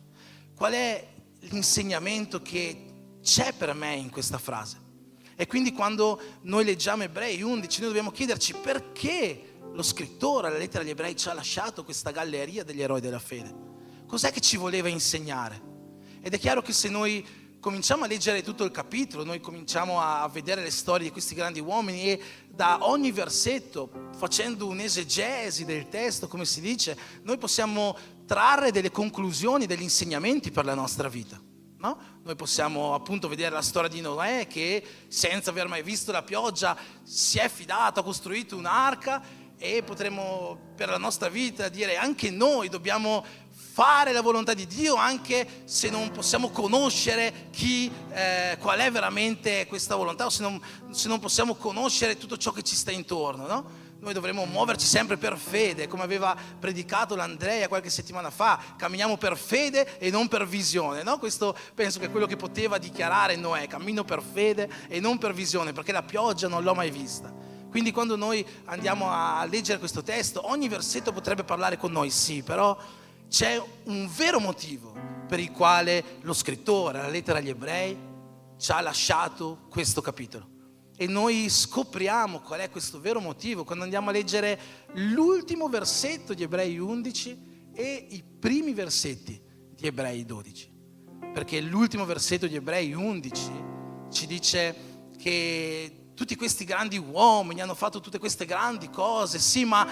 Qual è l'insegnamento che c'è per me in questa frase? E quindi quando noi leggiamo Ebrei 11, noi dobbiamo chiederci perché lo scrittore alla lettera agli Ebrei ci ha lasciato questa galleria degli eroi della fede. Cos'è che ci voleva insegnare? Ed è chiaro che se noi cominciamo a leggere tutto il capitolo, noi cominciamo a vedere le storie di questi grandi uomini e da ogni versetto, facendo un'esegesi del testo, come si dice, noi possiamo trarre delle conclusioni, degli insegnamenti per la nostra vita. No? Noi possiamo appunto vedere la storia di Noè che senza aver mai visto la pioggia si è fidato, ha costruito un'arca, e potremmo per la nostra vita dire: anche noi dobbiamo fare la volontà di Dio anche se non possiamo conoscere qual è veramente questa volontà, o se non possiamo conoscere tutto ciò che ci sta intorno, no? Noi dovremmo muoverci sempre per fede, come aveva predicato l'Andrea qualche settimana fa: camminiamo per fede e non per visione, no? Questo penso che è quello che poteva dichiarare Noè: cammino per fede e non per visione, perché la pioggia non l'ho mai vista. Quindi quando noi andiamo a leggere questo testo, ogni versetto potrebbe parlare con noi, sì, però c'è un vero motivo per il quale lo scrittore, la lettera agli Ebrei, ci ha lasciato questo capitolo. E noi scopriamo qual è questo vero motivo quando andiamo a leggere l'ultimo versetto di Ebrei 11 e i primi versetti di Ebrei 12. Perché l'ultimo versetto di Ebrei 11 ci dice che tutti questi grandi uomini hanno fatto tutte queste grandi cose, sì, ma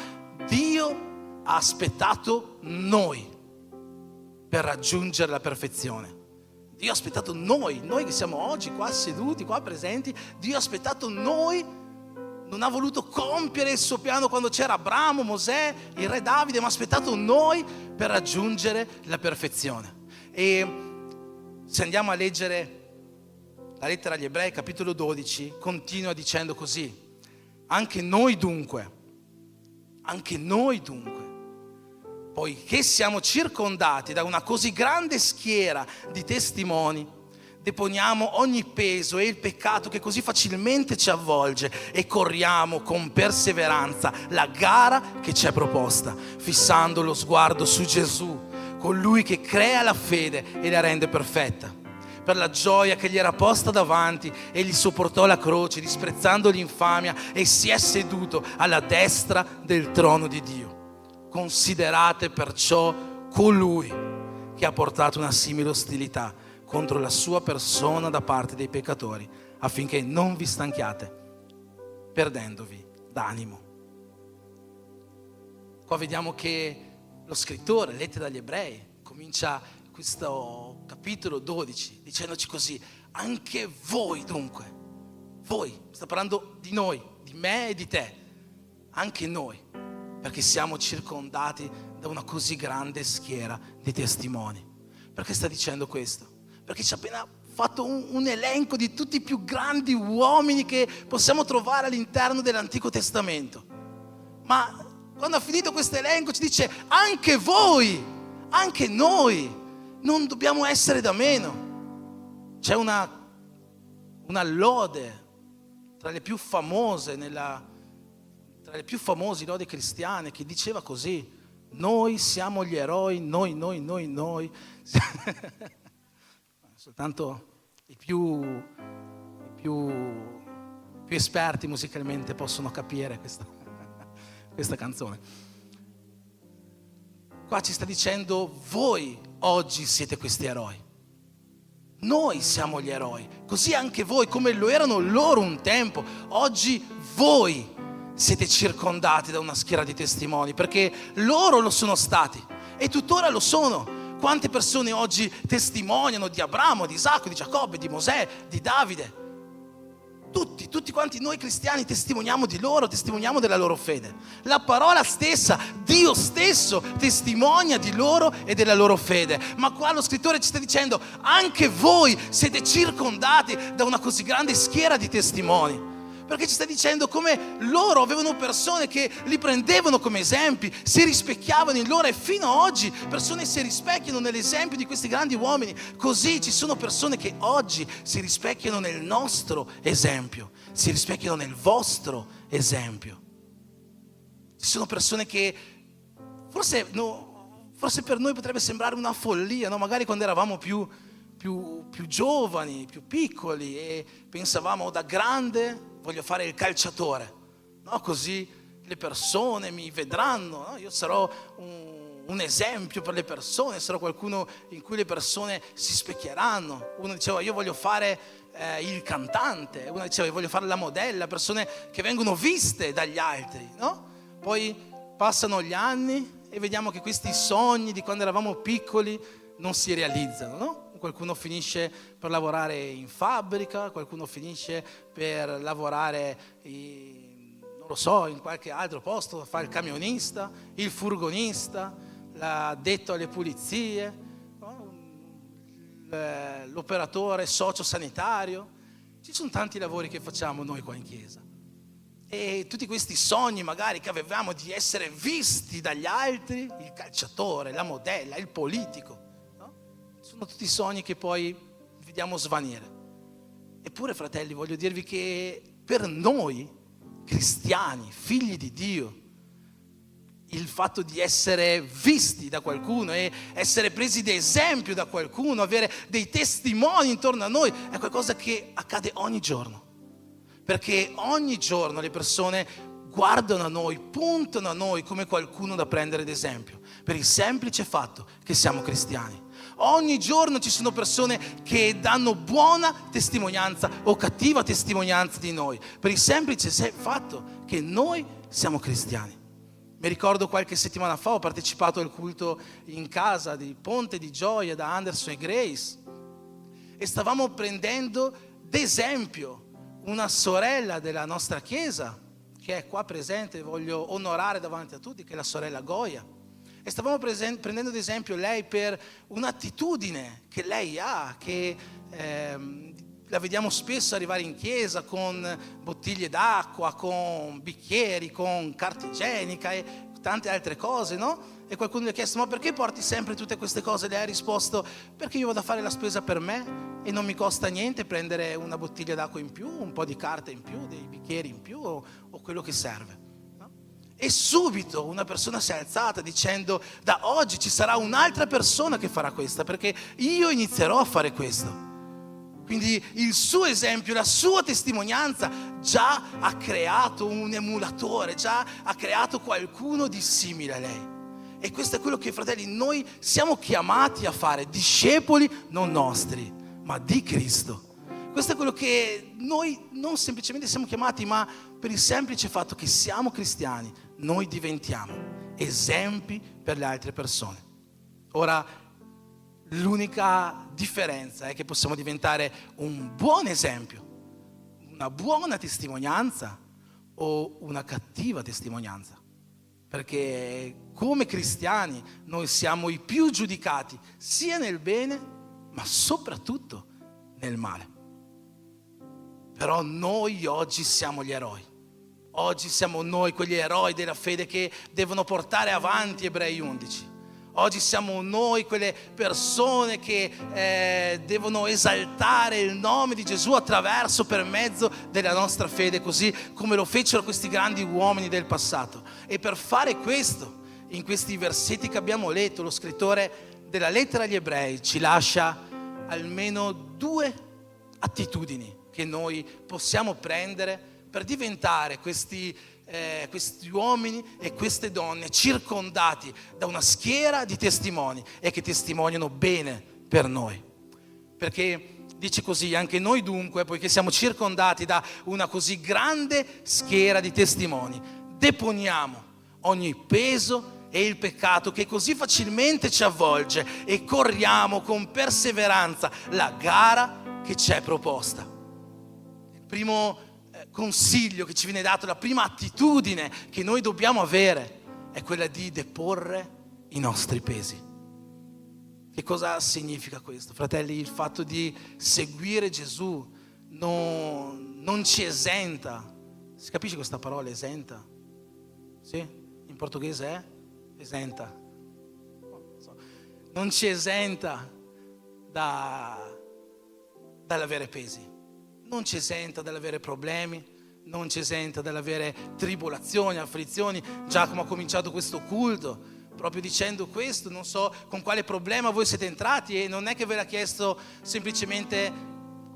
Dio ha aspettato noi per raggiungere la perfezione. Dio ha aspettato noi che siamo oggi qua seduti, qua presenti. Dio ha aspettato noi, non ha voluto compiere il suo piano quando c'era Abramo, Mosè, il re Davide, ma ha aspettato noi per raggiungere la perfezione. E se andiamo a leggere la lettera agli Ebrei, capitolo 12, continua dicendo così: anche noi dunque, poiché siamo circondati da una così grande schiera di testimoni, deponiamo ogni peso e il peccato che così facilmente ci avvolge e corriamo con perseveranza la gara che ci è proposta, fissando lo sguardo su Gesù, colui che crea la fede e la rende perfetta. Per la gioia che gli era posta davanti, egli sopportò la croce, disprezzando l'infamia, e si è seduto alla destra del trono di Dio. Considerate perciò colui che ha portato una simile ostilità contro la sua persona da parte dei peccatori, affinché non vi stanchiate, perdendovi d'animo. Qua vediamo che lo scrittore, lettera agli Ebrei, comincia questo capitolo 12 dicendoci così: anche voi dunque, voi, sta parlando di noi, di me e di te, anche noi, perché siamo circondati da una così grande schiera di testimoni. Perché sta dicendo questo? Perché ci ha appena fatto un elenco di tutti i più grandi uomini che possiamo trovare all'interno dell'Antico Testamento. Ma quando ha finito questo elenco ci dice: anche voi, anche noi, non dobbiamo essere da meno. C'è una lode tra le più famose, tra le più famose lodi cristiane, che diceva così: noi siamo gli eroi, noi. Soltanto i più esperti musicalmente possono capire questa canzone. Qua ci sta dicendo: voi oggi siete questi eroi. Noi siamo gli eroi, così anche voi, come lo erano loro un tempo. Oggi voi siete circondati da una schiera di testimoni, perché loro lo sono stati e tuttora lo sono. Quante persone oggi testimoniano di Abramo, di Isacco, di Giacobbe, di Mosè, di Davide? Tutti quanti noi cristiani testimoniamo di loro, testimoniamo della loro fede. La parola stessa, Dio stesso testimonia di loro e della loro fede. Ma qua lo scrittore ci sta dicendo: anche voi siete circondati da una così grande schiera di testimoni. Perché ci sta dicendo come loro avevano persone che li prendevano come esempi, si rispecchiavano in loro, e fino ad oggi persone si rispecchiano nell'esempio di questi grandi uomini. Così ci sono persone che oggi si rispecchiano nel nostro esempio, si rispecchiano nel vostro esempio. Ci sono persone che forse per noi potrebbe sembrare una follia, no? Magari quando eravamo più giovani, più piccoli, e pensavamo: da grande voglio fare il calciatore, no? Così le persone mi vedranno, no? Io sarò un esempio per le persone, sarò qualcuno in cui le persone si specchieranno. Uno diceva: io voglio fare il cantante, uno diceva: io voglio fare la modella, persone che vengono viste dagli altri, no? Poi passano gli anni e vediamo che questi sogni di quando eravamo piccoli non si realizzano, no? Qualcuno finisce per lavorare in fabbrica, qualcuno finisce per lavorare non lo so, in qualche altro posto, fa il camionista, il furgonista, l'addetto alle pulizie, no? L'operatore sociosanitario. Ci sono tanti lavori che facciamo noi qua in chiesa. E tutti questi sogni magari che avevamo di essere visti dagli altri, il calciatore, la modella, il politico, no? Sono tutti sogni che poi vediamo svanire. Eppure, fratelli, voglio dirvi che per noi cristiani, figli di Dio, il fatto di essere visti da qualcuno e essere presi da esempio da qualcuno, avere dei testimoni intorno a noi, è qualcosa che accade ogni giorno. Perché ogni giorno le persone guardano a noi, puntano a noi come qualcuno da prendere ad esempio, per il semplice fatto che siamo cristiani. Ogni giorno ci sono persone che danno buona testimonianza o cattiva testimonianza di noi, per il semplice fatto che noi siamo cristiani. Mi ricordo qualche settimana fa ho partecipato al culto in casa di Ponte di Gioia da Anderson e Grace, e stavamo prendendo d'esempio una sorella della nostra chiesa, che è qua presente, voglio onorare davanti a tutti, che è la sorella Goia. E stavamo prendendo ad esempio lei per un'attitudine che lei ha, che la vediamo spesso arrivare in chiesa con bottiglie d'acqua, con bicchieri, con carta igienica e tante altre cose, no? E qualcuno gli ha chiesto: ma perché porti sempre tutte queste cose? Lei ha risposto: perché io vado a fare la spesa per me e non mi costa niente prendere una bottiglia d'acqua in più, un po' di carta in più, dei bicchieri in più o quello che serve, no? E subito una persona si è alzata dicendo: da oggi ci sarà un'altra persona che farà questa, perché io inizierò a fare questo. Quindi il suo esempio, la sua testimonianza già ha creato un emulatore, già ha creato qualcuno di simile a lei. E questo è quello che, fratelli, noi siamo chiamati a fare, discepoli non nostri, ma di Cristo. Questo è quello che noi non semplicemente siamo chiamati, ma per il semplice fatto che siamo cristiani, noi diventiamo esempi per le altre persone. Ora, l'unica differenza è che possiamo diventare un buon esempio, una buona testimonianza o una cattiva testimonianza. Perché come cristiani noi siamo i più giudicati sia nel bene, ma soprattutto nel male. Però noi oggi siamo gli eroi. Oggi siamo noi quegli eroi della fede che devono portare avanti Ebrei 11. Oggi siamo noi quelle persone che devono esaltare il nome di Gesù per mezzo della nostra fede, così come lo fecero questi grandi uomini del passato. E per fare questo, in questi versetti che abbiamo letto, lo scrittore della lettera agli Ebrei ci lascia almeno 2 attitudini che noi possiamo prendere per diventare questi uomini e queste donne circondati da una schiera di testimoni e che testimoniano bene per noi. Perché dice così: anche noi dunque, poiché siamo circondati da una così grande schiera di testimoni, deponiamo ogni peso e il peccato che così facilmente ci avvolge e corriamo con perseveranza la gara che ci è proposta. Il primo consiglio che ci viene dato, la prima attitudine che noi dobbiamo avere è quella di deporre i nostri pesi. Che cosa significa questo, fratelli? Il fatto di seguire Gesù non ci esenta Si capisce questa parola esenta? Sì? In portoghese è esenta. Non ci esenta dall'avere pesi, non ci esenta dall'avere problemi, non ci esenta dall'avere tribolazioni, afflizioni. Giacomo ha cominciato questo culto proprio dicendo questo. Non so con quale problema voi siete entrati, e non è che ve l'ha chiesto semplicemente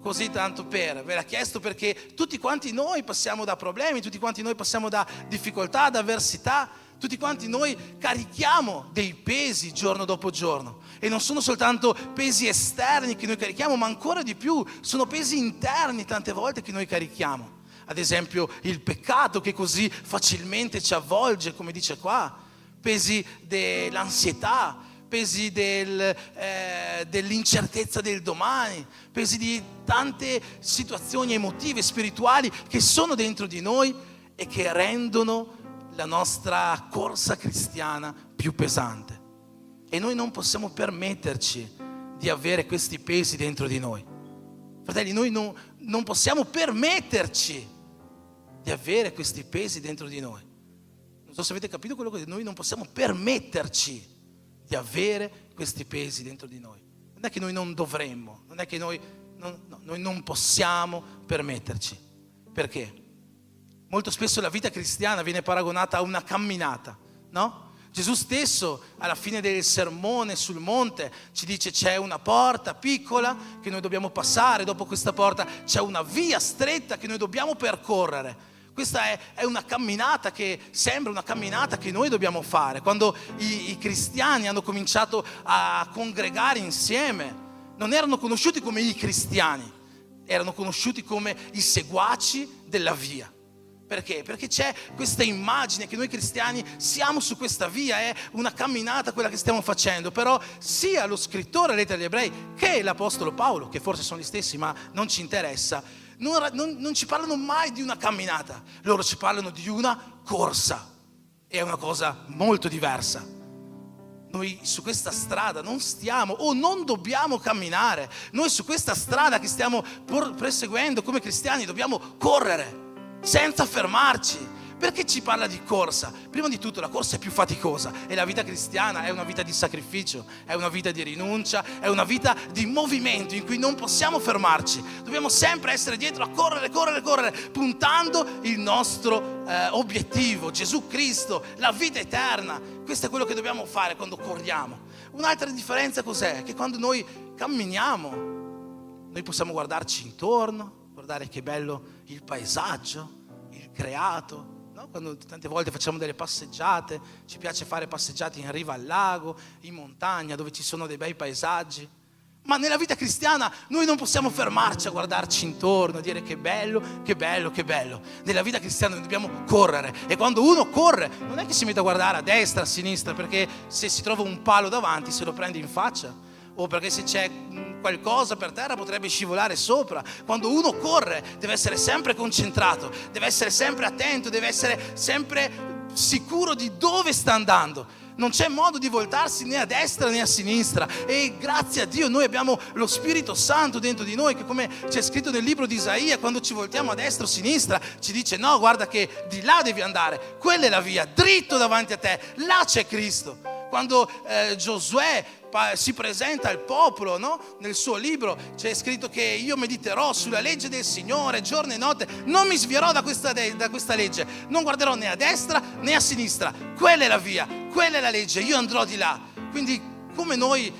così tanto ve l'ha chiesto perché tutti quanti noi passiamo da problemi, tutti quanti noi passiamo da difficoltà, da avversità, tutti quanti noi carichiamo dei pesi giorno dopo giorno, e non sono soltanto pesi esterni che noi carichiamo, ma ancora di più sono pesi interni tante volte che noi carichiamo. Ad esempio il peccato che così facilmente ci avvolge, come dice qua, pesi dell'ansietà, pesi dell'incertezza del domani, pesi di tante situazioni emotive, spirituali che sono dentro di noi e che rendono la nostra corsa cristiana più pesante. E noi non possiamo permetterci di avere questi pesi dentro di noi. Fratelli, noi non possiamo permetterci di avere questi pesi dentro di noi. Non so se avete capito quello che noi non possiamo permetterci di avere questi pesi dentro di noi. Non è che noi non dovremmo, non è che noi non possiamo permetterci. Perché? Molto spesso la vita cristiana viene paragonata a una camminata, no? Gesù stesso alla fine del sermone sul monte ci dice: c'è una porta piccola che noi dobbiamo passare, dopo questa porta c'è una via stretta che noi dobbiamo percorrere. Questa è una camminata che sembra una camminata che noi dobbiamo fare. Quando i cristiani hanno cominciato a congregare insieme, non erano conosciuti come i cristiani, erano conosciuti come i seguaci della via. Perché? Perché c'è questa immagine che noi cristiani siamo su questa via, è una camminata quella che stiamo facendo. Però sia lo scrittore della lettera agli ebrei che l'apostolo Paolo, che forse sono gli stessi ma non ci interessa, non ci parlano mai di una camminata, loro ci parlano di una corsa. È una cosa molto diversa. Noi su questa strada non stiamo o non dobbiamo camminare. Noi su questa strada che stiamo perseguendo come cristiani dobbiamo correre senza fermarci. Perché ci parla di corsa? Prima di tutto la corsa è più faticosa, e la vita cristiana è una vita di sacrificio, è una vita di rinuncia, è una vita di movimento in cui non possiamo fermarci. Dobbiamo sempre essere dietro a correre, puntando il nostro obiettivo, Gesù Cristo, la vita eterna. Questo è quello che dobbiamo fare quando corriamo. Un'altra differenza cos'è? Che quando noi camminiamo, noi possiamo guardarci intorno, guardare che bello il paesaggio, il creato, no? Quando tante volte facciamo delle passeggiate, ci piace fare passeggiate in riva al lago, in montagna, dove ci sono dei bei paesaggi. Ma nella vita cristiana noi non possiamo fermarci a guardarci intorno, a dire che bello, che bello, che bello. Nella vita cristiana noi dobbiamo correre, e quando uno corre non è che si mette a guardare a destra, a sinistra, perché se si trova un palo davanti se lo prende in faccia, o perché se c'è qualcosa per terra potrebbe scivolare sopra. Quando uno corre deve essere sempre concentrato, deve essere sempre attento, deve essere sempre sicuro di dove sta andando. Non c'è modo di voltarsi né a destra né a sinistra, e grazie a Dio noi abbiamo lo Spirito Santo dentro di noi, che, come c'è scritto nel libro di Isaia, quando ci voltiamo a destra o a sinistra ci dice: no, guarda che di là devi andare, quella è la via, dritto davanti a te, là c'è Cristo. Quando Giosuè si presenta al popolo, no? Nel suo libro c'è scritto che io mediterò sulla legge del Signore giorno e notte, non mi svierò da questa legge, non guarderò né a destra né a sinistra, quella è la via, quella è la legge, io andrò di là. Quindi come noi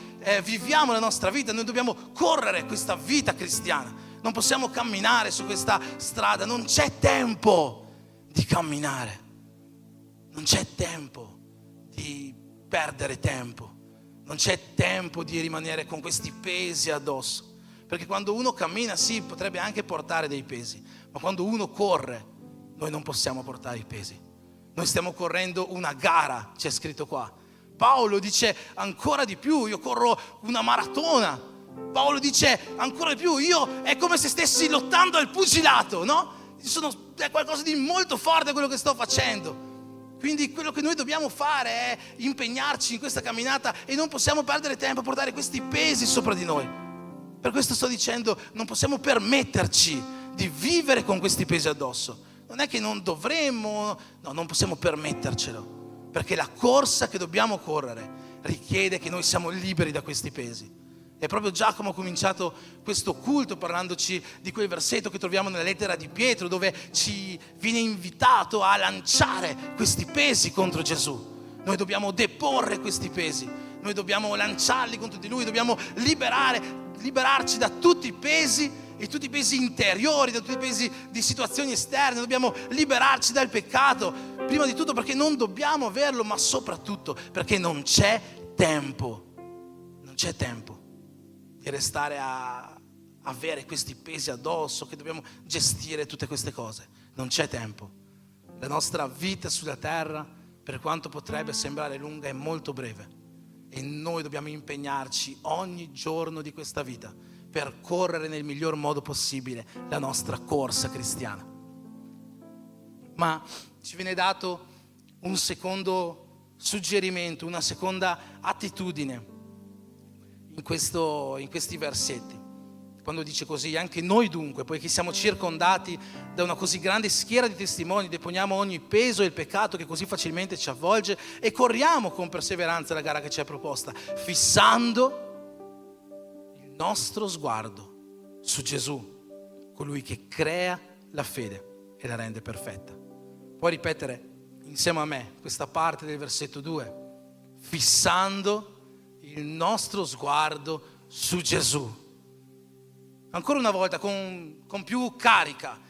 viviamo la nostra vita, noi dobbiamo correre questa vita cristiana, non possiamo camminare su questa strada, non c'è tempo di camminare, non c'è tempo di perdere tempo, non c'è tempo di rimanere con questi pesi addosso, perché quando uno cammina sì, potrebbe anche portare dei pesi, ma quando uno corre noi non possiamo portare i pesi. Noi stiamo correndo una gara, c'è scritto qua. Paolo dice ancora di più, io corro una maratona. Paolo dice ancora di più, io è come se stessi lottando al pugilato, no? È qualcosa di molto forte quello che sto facendo. Quindi quello che noi dobbiamo fare è impegnarci in questa camminata, e non possiamo perdere tempo a portare questi pesi sopra di noi. Per questo sto dicendo, non possiamo permetterci di vivere con questi pesi addosso. non è che non dovremmo, no, non possiamo permettercelo, perché la corsa che dobbiamo correre richiede che noi siamo liberi da questi pesi. E proprio Giacomo ha cominciato questo culto parlandoci di quel versetto che troviamo nella lettera di Pietro, dove ci viene invitato a lanciare questi pesi contro Gesù. Noi dobbiamo deporre questi pesi, noi dobbiamo lanciarli contro di Lui, dobbiamo liberarci da tutti i pesi, e tutti i pesi interiori, da tutti i pesi di situazioni esterne. Dobbiamo liberarci dal peccato, prima di tutto perché non dobbiamo averlo, ma soprattutto perché non c'è tempo di restare a avere questi pesi addosso, che dobbiamo gestire tutte queste cose. Non c'è tempo. La nostra vita sulla terra, per quanto potrebbe sembrare lunga, è molto breve, e noi dobbiamo impegnarci ogni giorno di questa vita per correre nel miglior modo possibile la nostra corsa cristiana. Ma ci viene dato un secondo suggerimento, una seconda attitudine in questi versetti, quando dice così: anche noi dunque, poiché siamo circondati da una così grande schiera di testimoni, deponiamo ogni peso e il peccato che così facilmente ci avvolge e corriamo con perseveranza la gara che ci è proposta, fissando il nostro sguardo su Gesù, colui che crea la fede e la rende perfetta. Puoi ripetere insieme a me questa parte del versetto 2: fissando il nostro sguardo su Gesù. Ancora una volta, con più carica: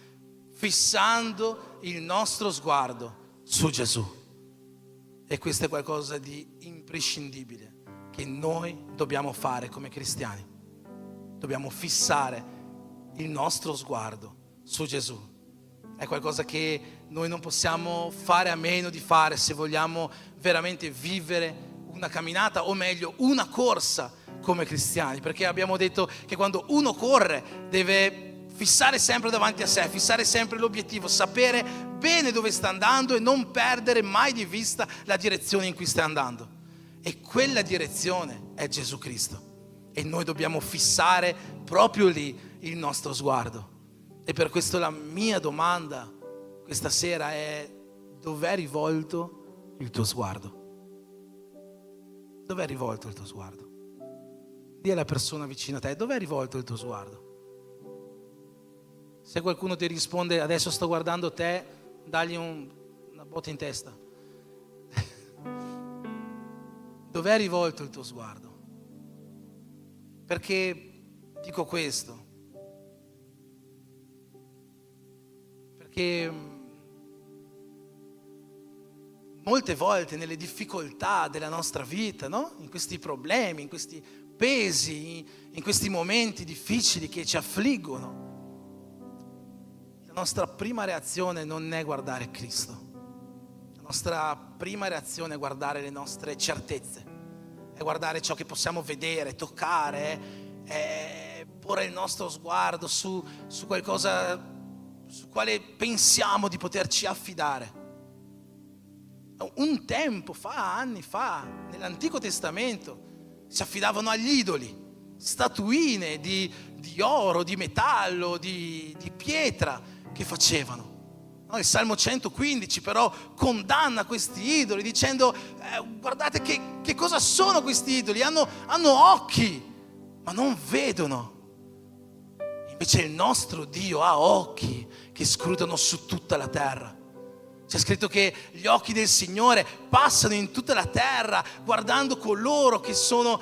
fissando il nostro sguardo su Gesù. E questo è qualcosa di imprescindibile che noi dobbiamo fare come cristiani. Dobbiamo fissare il nostro sguardo su Gesù. È qualcosa che noi non possiamo fare a meno di fare se vogliamo veramente vivere una camminata, o meglio una corsa come cristiani, perché abbiamo detto che quando uno corre deve fissare sempre davanti a sé, fissare sempre l'obiettivo, sapere bene dove sta andando e non perdere mai di vista la direzione in cui sta andando, e quella direzione è Gesù Cristo, e noi dobbiamo fissare proprio lì il nostro sguardo. E per questo la mia domanda questa sera è: dov'è rivolto il tuo sguardo? Dov'è rivolto il tuo sguardo? Dì alla persona vicino a te: dov'è rivolto il tuo sguardo? Se qualcuno ti risponde: adesso sto guardando te, dagli una botta in testa. Dov'è rivolto il tuo sguardo? Perché dico questo? Perché molte volte nelle difficoltà della nostra vita, no? In questi problemi, in questi pesi, in questi momenti difficili che ci affliggono, la nostra prima reazione non è guardare Cristo. La nostra prima reazione è guardare le nostre certezze, è guardare ciò che possiamo vedere, toccare, è porre il nostro sguardo su qualcosa su quale pensiamo di poterci affidare. Un tempo fa, anni fa, nell'Antico Testamento si affidavano agli idoli, statuine di oro, di metallo, di pietra che facevano. Il Salmo 115 però condanna questi idoli dicendo: guardate che cosa sono questi idoli, hanno occhi ma non vedono. Invece il nostro Dio ha occhi che scrutano su tutta la terra. C'è scritto che gli occhi del Signore passano in tutta la terra guardando coloro che sono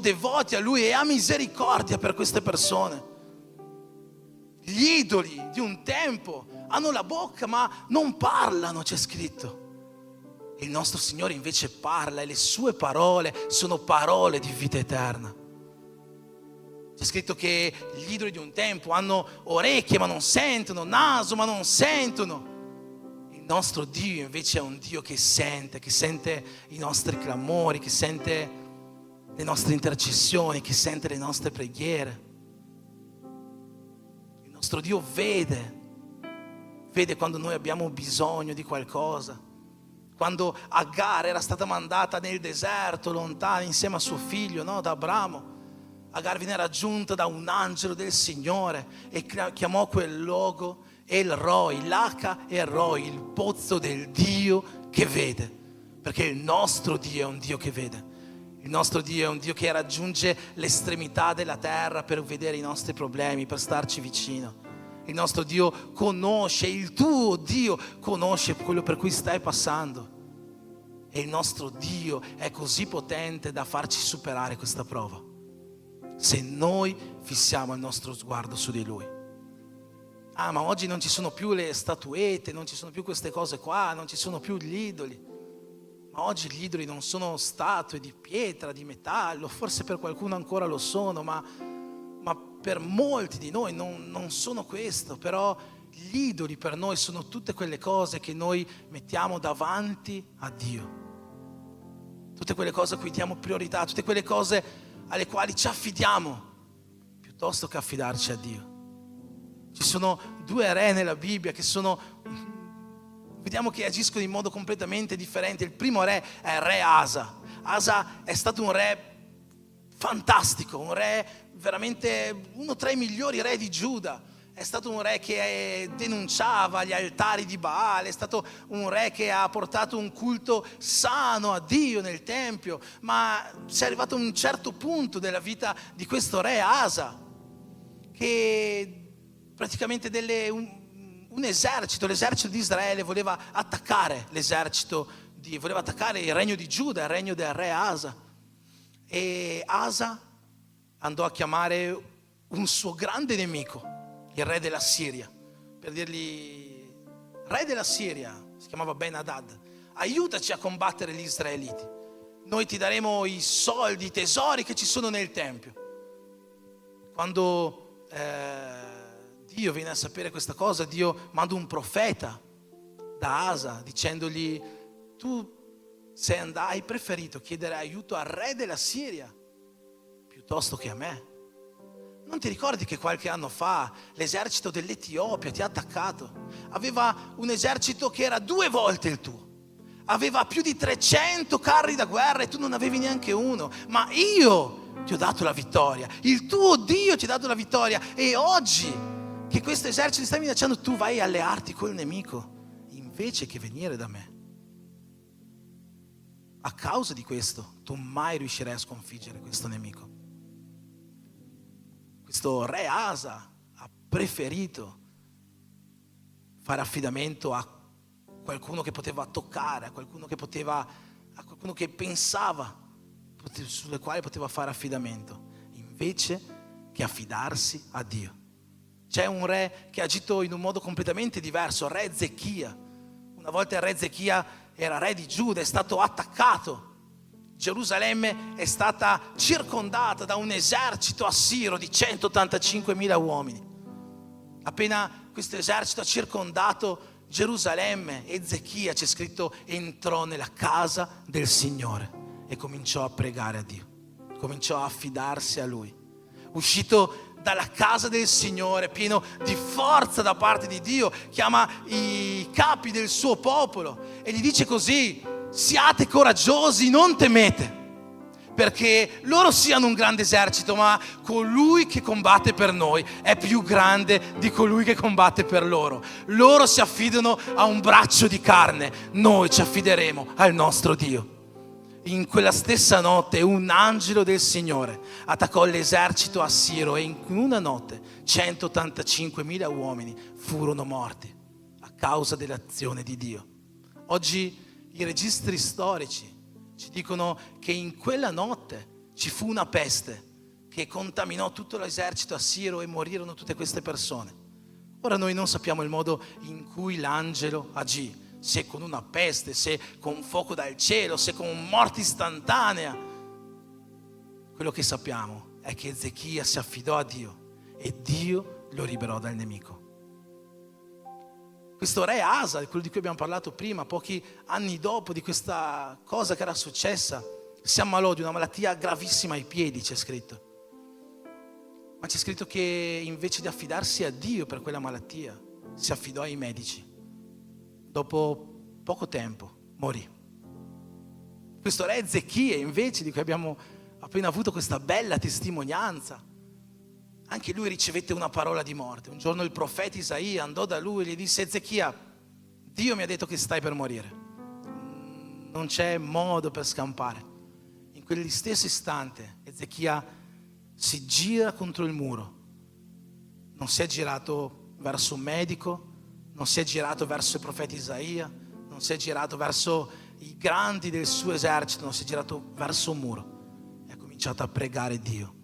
devoti a Lui, e ha misericordia per queste persone. Gli idoli di un tempo hanno la bocca ma non parlano, c'è scritto. Il nostro Signore invece parla, e le sue parole sono parole di vita eterna. C'è scritto che gli idoli di un tempo hanno orecchie ma non sentono, naso ma non sentono. Il nostro Dio invece è un Dio che sente i nostri clamori, che sente le nostre intercessioni, che sente le nostre preghiere. Il nostro Dio vede quando noi abbiamo bisogno di qualcosa. Quando Agar era stata mandata nel deserto, lontana, insieme a suo figlio, no? Da Abramo, Agar viene raggiunta da un angelo del Signore e chiamò quel luogo El Roi, l'H e Roi, il pozzo del Dio che vede, perché il nostro Dio è un Dio che vede. Il nostro Dio è un Dio che raggiunge l'estremità della terra per vedere i nostri problemi, per starci vicino. Il nostro Dio conosce, il tuo Dio conosce quello per cui stai passando. E il nostro Dio è così potente da farci superare questa prova, se noi fissiamo il nostro sguardo su di Lui. Ah, ma oggi non ci sono più le statuette, non ci sono più queste cose qua, non ci sono più gli idoli. Ma oggi gli idoli non sono statue di pietra, di metallo, forse per qualcuno ancora lo sono, ma per molti di noi non sono questo. Però gli idoli per noi sono tutte quelle cose che noi mettiamo davanti a Dio, tutte quelle cose a cui diamo priorità, tutte quelle cose alle quali ci affidiamo piuttosto che affidarci a Dio. Ci sono due re nella Bibbia che vediamo che agiscono in modo completamente differente. Il primo re è il re Asa. Asa è stato un re fantastico, un re veramente uno tra i migliori re di Giuda. È stato un re che denunciava gli altari di Baale, è stato un re che ha portato un culto sano a Dio nel Tempio, ma si è arrivato a un certo punto della vita di questo re Asa, che praticamente un esercito, l'esercito di Israele voleva attaccare voleva attaccare il regno di Giuda, il regno del re Asa. E Asa andò a chiamare un suo grande nemico, il re della Siria, per dirgli: re della Siria, si chiamava Ben-Hadad, aiutaci a combattere gli israeliti, noi ti daremo i soldi, i tesori che ci sono nel Tempio. Quando Dio viene a sapere questa cosa, Dio manda un profeta da Asa dicendogli: tu hai preferito chiedere aiuto al re della Siria piuttosto che a me. Non ti ricordi che qualche anno fa l'esercito dell'Etiopia ti ha attaccato? Aveva un esercito che era 2 volte il tuo, aveva più di 300 carri da guerra e tu non avevi neanche uno, ma io ti ho dato la vittoria, il tuo Dio ti ha dato la vittoria. E oggi che questo esercito ti sta minacciando, tu vai a allearti col nemico invece che venire da me. A causa di questo tu mai riuscirai a sconfiggere questo nemico. Questo re Asa ha preferito fare affidamento a qualcuno che poteva toccare, a qualcuno che pensava, sulle quali poteva fare affidamento, invece che affidarsi a Dio. C'è un re che ha agito in un modo completamente diverso, il re Ezechia. Una volta il re Ezechia era re di Giuda, è stato attaccato. Gerusalemme è stata circondata da un esercito assiro di 185.000 uomini. Appena questo esercito ha circondato Gerusalemme, Ezechia, c'è scritto, entrò nella casa del Signore e cominciò a pregare a Dio, cominciò a affidarsi a Lui. Uscito dalla casa del Signore, pieno di forza da parte di Dio, chiama i capi del suo popolo e gli dice così: siate coraggiosi, non temete, perché loro siano un grande esercito, ma colui che combatte per noi è più grande di colui che combatte per loro. Loro si affidano a un braccio di carne, noi ci affideremo al nostro Dio. In quella stessa notte un angelo del Signore attaccò l'esercito assiro e in una notte 185.000 uomini furono morti a causa dell'azione di Dio. Oggi i registri storici ci dicono che in quella notte ci fu una peste che contaminò tutto l'esercito assiro e morirono tutte queste persone. Ora noi non sappiamo il modo in cui l'angelo agì, se con una peste, se con fuoco dal cielo, se con morte istantanea. Quello che sappiamo è che Ezechia si affidò a Dio e Dio lo liberò dal nemico. Questo re Asa, quello di cui abbiamo parlato prima, pochi anni dopo di questa cosa che era successa, si ammalò di una malattia gravissima ai piedi, c'è scritto. Ma c'è scritto che invece di affidarsi a Dio per quella malattia, si affidò ai medici. Dopo poco tempo morì. Questo re Ezechia, invece, di cui abbiamo appena avuto questa bella testimonianza, anche lui ricevette una parola di morte. Un giorno il profeta Isaia andò da lui e gli disse: Ezechia, Dio mi ha detto che stai per morire, non c'è modo per scampare. In quegli stesso istante Ezechia si gira contro il muro, non si è girato verso un medico, non si è girato verso il profeta Isaia, non si è girato verso i grandi del suo esercito, non si è girato verso un muro e ha cominciato a pregare Dio,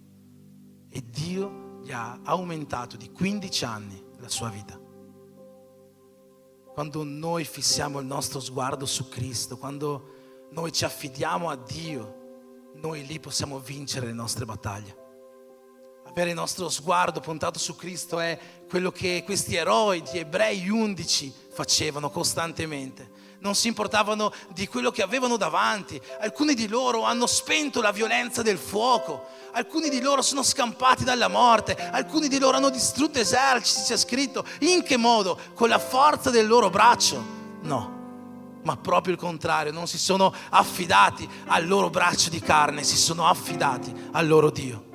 e Dio gli ha aumentato di 15 anni la sua vita. Quando noi fissiamo il nostro sguardo su Cristo, quando noi ci affidiamo a Dio, noi lì possiamo vincere le nostre battaglie. Avere il nostro sguardo puntato su Cristo è quello che questi eroi di Ebrei 11 facevano costantemente. Non si importavano di quello che avevano davanti. Alcuni di loro hanno spento la violenza del fuoco, alcuni di loro sono scampati dalla morte, alcuni di loro hanno distrutto eserciti, c'è scritto. In che modo? Con la forza del loro braccio? No, ma proprio il contrario, non si sono affidati al loro braccio di carne, si sono affidati al loro Dio.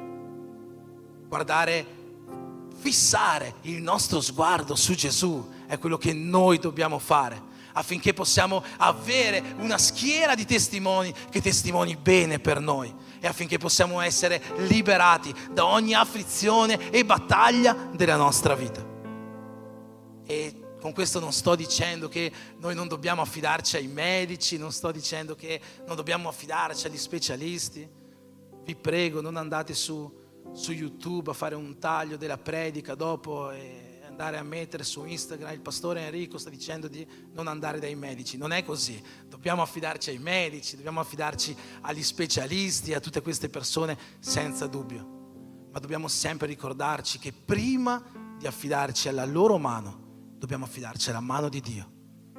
Fissare il nostro sguardo su Gesù è quello che noi dobbiamo fare, affinché possiamo avere una schiera di testimoni che testimoni bene per noi, e affinché possiamo essere liberati da ogni afflizione e battaglia della nostra vita. E con questo non sto dicendo che noi non dobbiamo affidarci ai medici, non sto dicendo che non dobbiamo affidarci agli specialisti. Vi prego, non andate su YouTube a fare un taglio della predica dopo e andare a mettere su Instagram: il pastore Enrico sta dicendo di non andare dai medici. Non è così. Dobbiamo affidarci ai medici, dobbiamo affidarci agli specialisti, a tutte queste persone, senza dubbio. Ma dobbiamo sempre ricordarci che prima di affidarci alla loro mano, dobbiamo affidarci alla mano di Dio.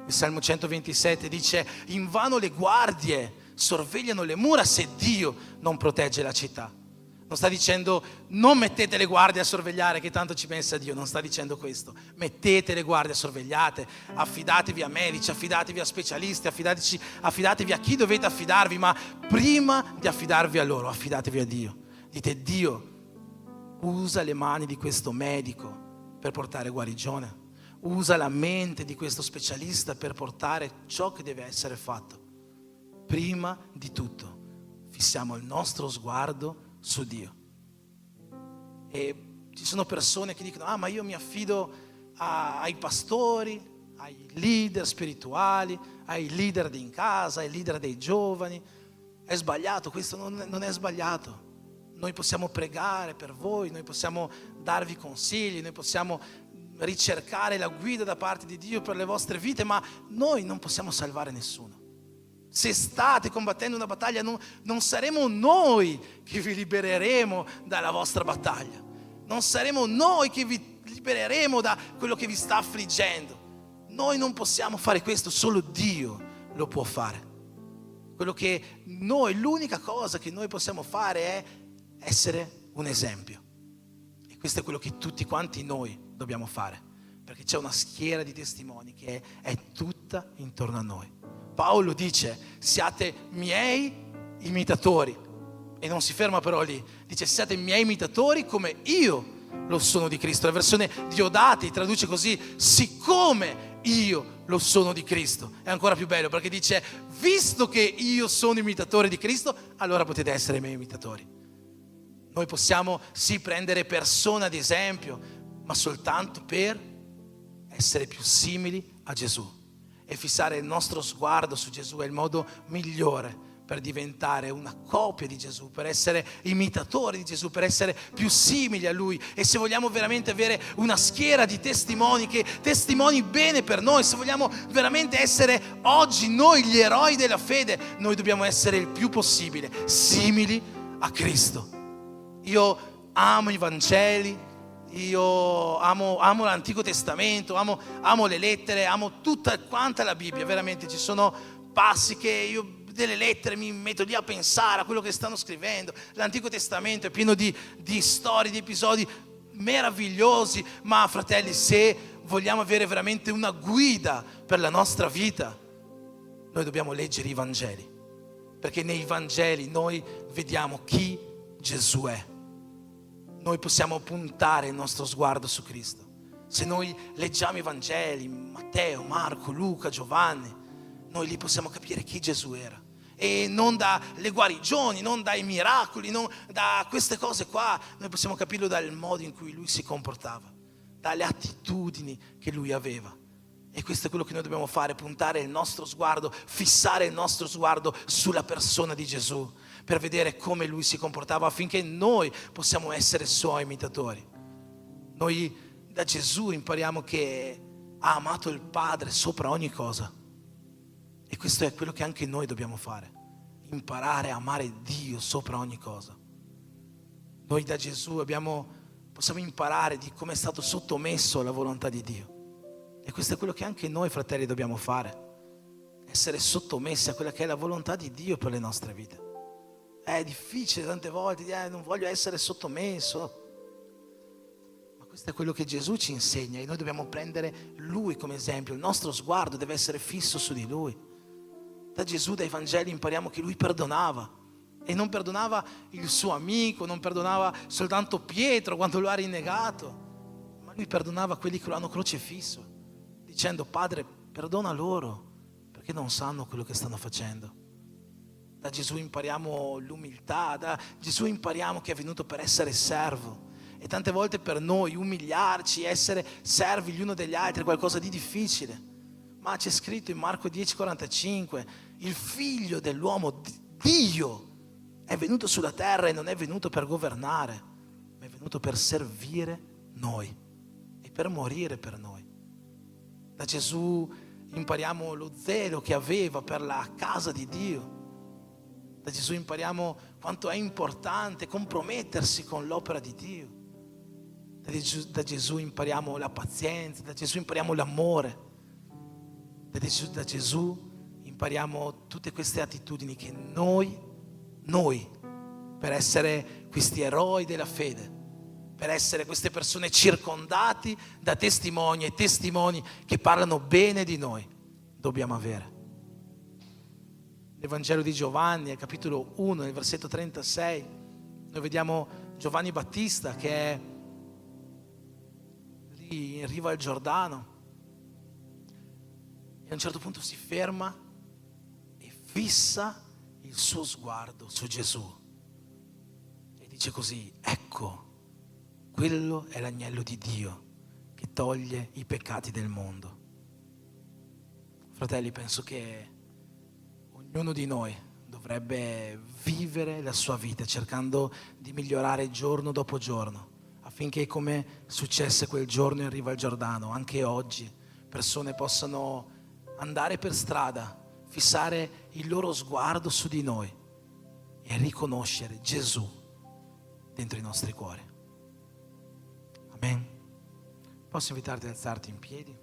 Il Salmo 127 dice: invano le guardie sorvegliano le mura se Dio non protegge la città. Non sta dicendo non mettete le guardie a sorvegliare che tanto ci pensa Dio, non sta dicendo questo. Mettete le guardie, sorvegliate, affidatevi a medici, affidatevi a specialisti, affidatevi a chi dovete affidarvi, ma prima di affidarvi a loro, affidatevi a Dio. Dite: Dio, usa le mani di questo medico per portare guarigione, usa la mente di questo specialista per portare ciò che deve essere fatto. Prima di tutto fissiamo il nostro sguardo su Dio. E ci sono persone che dicono: ma io mi affido ai pastori, ai leader spirituali, ai leader in casa, ai leader dei giovani. È sbagliato, questo non è sbagliato. Noi possiamo pregare per voi, noi possiamo darvi consigli, noi possiamo ricercare la guida da parte di Dio per le vostre vite, ma noi non possiamo salvare nessuno. Se state combattendo una battaglia, non saremo noi che vi libereremo dalla vostra battaglia. Non saremo noi che vi libereremo da quello che vi sta affliggendo. Noi non possiamo fare questo, solo Dio lo può fare. L'unica cosa che noi possiamo fare è essere un esempio. E questo è quello che tutti quanti noi dobbiamo fare, perché c'è una schiera di testimoni che è tutta intorno a noi. Paolo dice: siate miei imitatori, e non si ferma però lì, dice: siate miei imitatori come io lo sono di Cristo. La versione Diodati traduce così: siccome io lo sono di Cristo. È ancora più bello, perché dice: visto che io sono imitatore di Cristo, allora potete essere i miei imitatori. Noi possiamo sì prendere persone ad esempio, ma soltanto per essere più simili a Gesù. E fissare il nostro sguardo su Gesù è il modo migliore per diventare una copia di Gesù, per essere imitatori di Gesù, per essere più simili a Lui. E se vogliamo veramente avere una schiera di testimoni che testimoni bene per noi, se vogliamo veramente essere oggi noi gli eroi della fede, noi dobbiamo essere il più possibile simili a Cristo. Io amo i Vangeli, io amo l'Antico Testamento, amo le lettere, amo tutta quanta la Bibbia. Veramente ci sono passi che io delle lettere mi metto lì a pensare a quello che stanno scrivendo. L'Antico Testamento è pieno di storie, di episodi meravigliosi. Ma fratelli, se vogliamo avere veramente una guida per la nostra vita, noi dobbiamo leggere i Vangeli, perché nei Vangeli noi vediamo chi Gesù è. noi possiamo puntare il nostro sguardo su Cristo. Se noi leggiamo i Vangeli, Matteo, Marco, Luca, Giovanni, noi lì possiamo capire chi Gesù era. E non dalle guarigioni, non dai miracoli, non da queste cose qua. Noi possiamo capirlo dal modo in cui lui si comportava, dalle attitudini che lui aveva. E questo è quello che noi dobbiamo fare, puntare il nostro sguardo, fissare il nostro sguardo sulla persona di Gesù, per vedere come lui si comportava, affinché noi possiamo essere suoi imitatori. Noi da Gesù impariamo che ha amato il Padre sopra ogni cosa. E questo è quello che anche noi dobbiamo fare, imparare a amare Dio sopra ogni cosa. Noi da Gesù possiamo imparare di come è stato sottomesso alla volontà di Dio. E questo è quello che anche noi, fratelli, dobbiamo fare, essere sottomessi a quella che è la volontà di Dio per le nostre vite. È difficile tante volte dire non voglio essere sottomesso. Questo è quello che Gesù ci insegna e noi dobbiamo prendere Lui come esempio. Il nostro sguardo deve essere fisso su di Lui. Da Gesù, dai Vangeli, impariamo che Lui perdonava. E non perdonava il suo amico, non perdonava soltanto Pietro quando lo ha rinnegato, ma Lui perdonava quelli che lo hanno crocifisso, dicendo: Padre, perdona loro, perché non sanno quello che stanno facendo. Da Gesù impariamo l'umiltà, da Gesù impariamo che è venuto per essere servo. E tante volte per noi umiliarci, essere servi gli uno degli altri è qualcosa di difficile. Ma c'è scritto in Marco 10,45: il figlio dell'uomo, Dio, è venuto sulla terra e non è venuto per governare, ma è venuto per servire noi e per morire per noi. Da Gesù impariamo lo zelo che aveva per la casa di Dio. Da Gesù impariamo quanto è importante compromettersi con l'opera di Dio. Da Gesù impariamo la pazienza, da Gesù impariamo l'amore, da Gesù impariamo tutte queste attitudini che noi, per essere questi eroi della fede, per essere queste persone circondati da testimoni e testimoni che parlano bene di noi, dobbiamo avere. Nel Vangelo di Giovanni, al capitolo 1, nel versetto 36, noi vediamo Giovanni Battista che è lì in riva al Giordano e a un certo punto si ferma e fissa il suo sguardo su Gesù e dice così: ecco, quello è l'agnello di Dio che toglie i peccati del mondo. Fratelli, penso che ognuno di noi dovrebbe vivere la sua vita cercando di migliorare giorno dopo giorno, affinché, come successe quel giorno in riva al Giordano, anche oggi persone possano andare per strada, fissare il loro sguardo su di noi e riconoscere Gesù dentro i nostri cuori. Amen. Posso invitarti ad alzarti in piedi?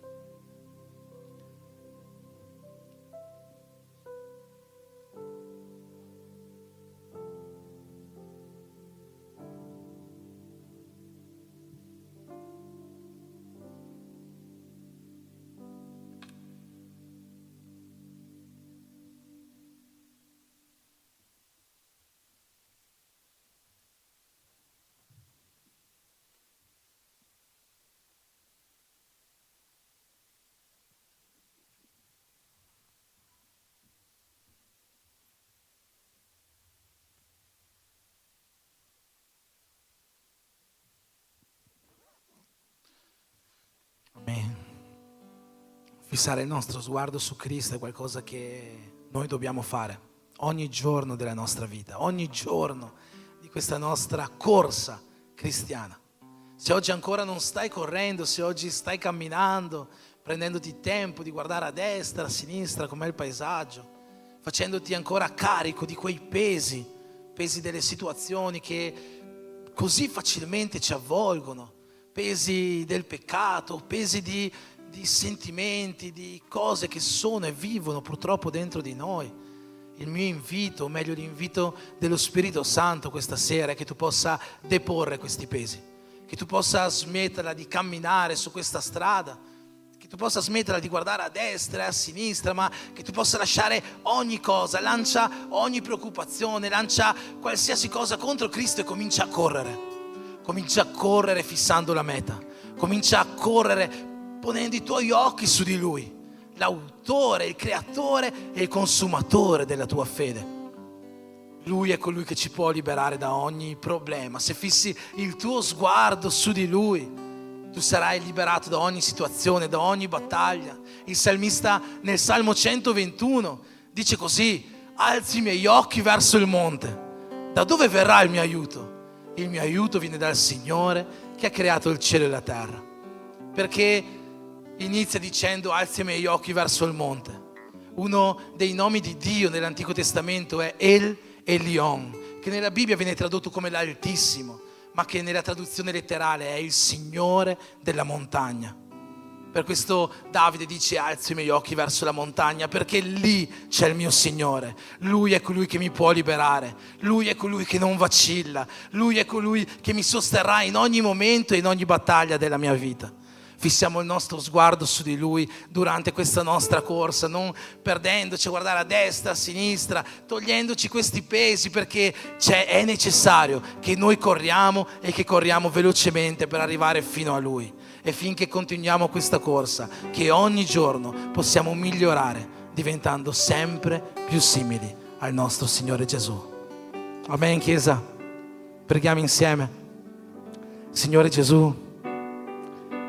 Fissare il nostro sguardo su Cristo è qualcosa che noi dobbiamo fare ogni giorno della nostra vita, ogni giorno di questa nostra corsa cristiana. Se oggi ancora non stai correndo, se oggi stai camminando, prendendoti tempo di guardare a destra, a sinistra com'è il paesaggio, facendoti ancora carico di quei pesi delle situazioni che così facilmente ci avvolgono, pesi del peccato, pesi di sentimenti, di cose che sono e vivono purtroppo dentro di noi. Il mio invito, o meglio l'invito dello Spirito Santo questa sera, è che tu possa deporre questi pesi, che tu possa smetterla di camminare su questa strada, che tu possa smetterla di guardare a destra e a sinistra, ma che tu possa lasciare ogni cosa, lancia ogni preoccupazione, lancia qualsiasi cosa contro Cristo e comincia a correre. Comincia a correre fissando la meta. Comincia a correre ponendo i tuoi occhi su di Lui, l'autore, il creatore e il consumatore della tua fede. Lui è colui che ci può liberare da ogni problema. Se fissi il tuo sguardo su di Lui, tu sarai liberato da ogni situazione, da ogni battaglia. Il salmista nel Salmo 121 dice così: alzi i miei occhi verso il monte. Da dove verrà il mio aiuto? Il mio aiuto viene dal Signore che ha creato il cielo e la terra. Perché inizia dicendo alzi i miei occhi verso il monte? Uno dei nomi di Dio nell'Antico Testamento è El Elyon, che nella Bibbia viene tradotto come l'Altissimo, ma che nella traduzione letterale è il Signore della montagna. Per questo Davide dice alzo i miei occhi verso la montagna, perché lì c'è il mio Signore. Lui è colui che mi può liberare, Lui è colui che non vacilla, Lui è colui che mi sosterrà in ogni momento e in ogni battaglia della mia vita. Fissiamo il nostro sguardo su di Lui durante questa nostra corsa, non perdendoci a guardare a destra, a sinistra, togliendoci questi pesi, perché è necessario che noi corriamo e che corriamo velocemente per arrivare fino a Lui. E finché continuiamo questa corsa, che ogni giorno possiamo migliorare, diventando sempre più simili al nostro Signore Gesù. Amen, Chiesa? Preghiamo insieme. Signore Gesù,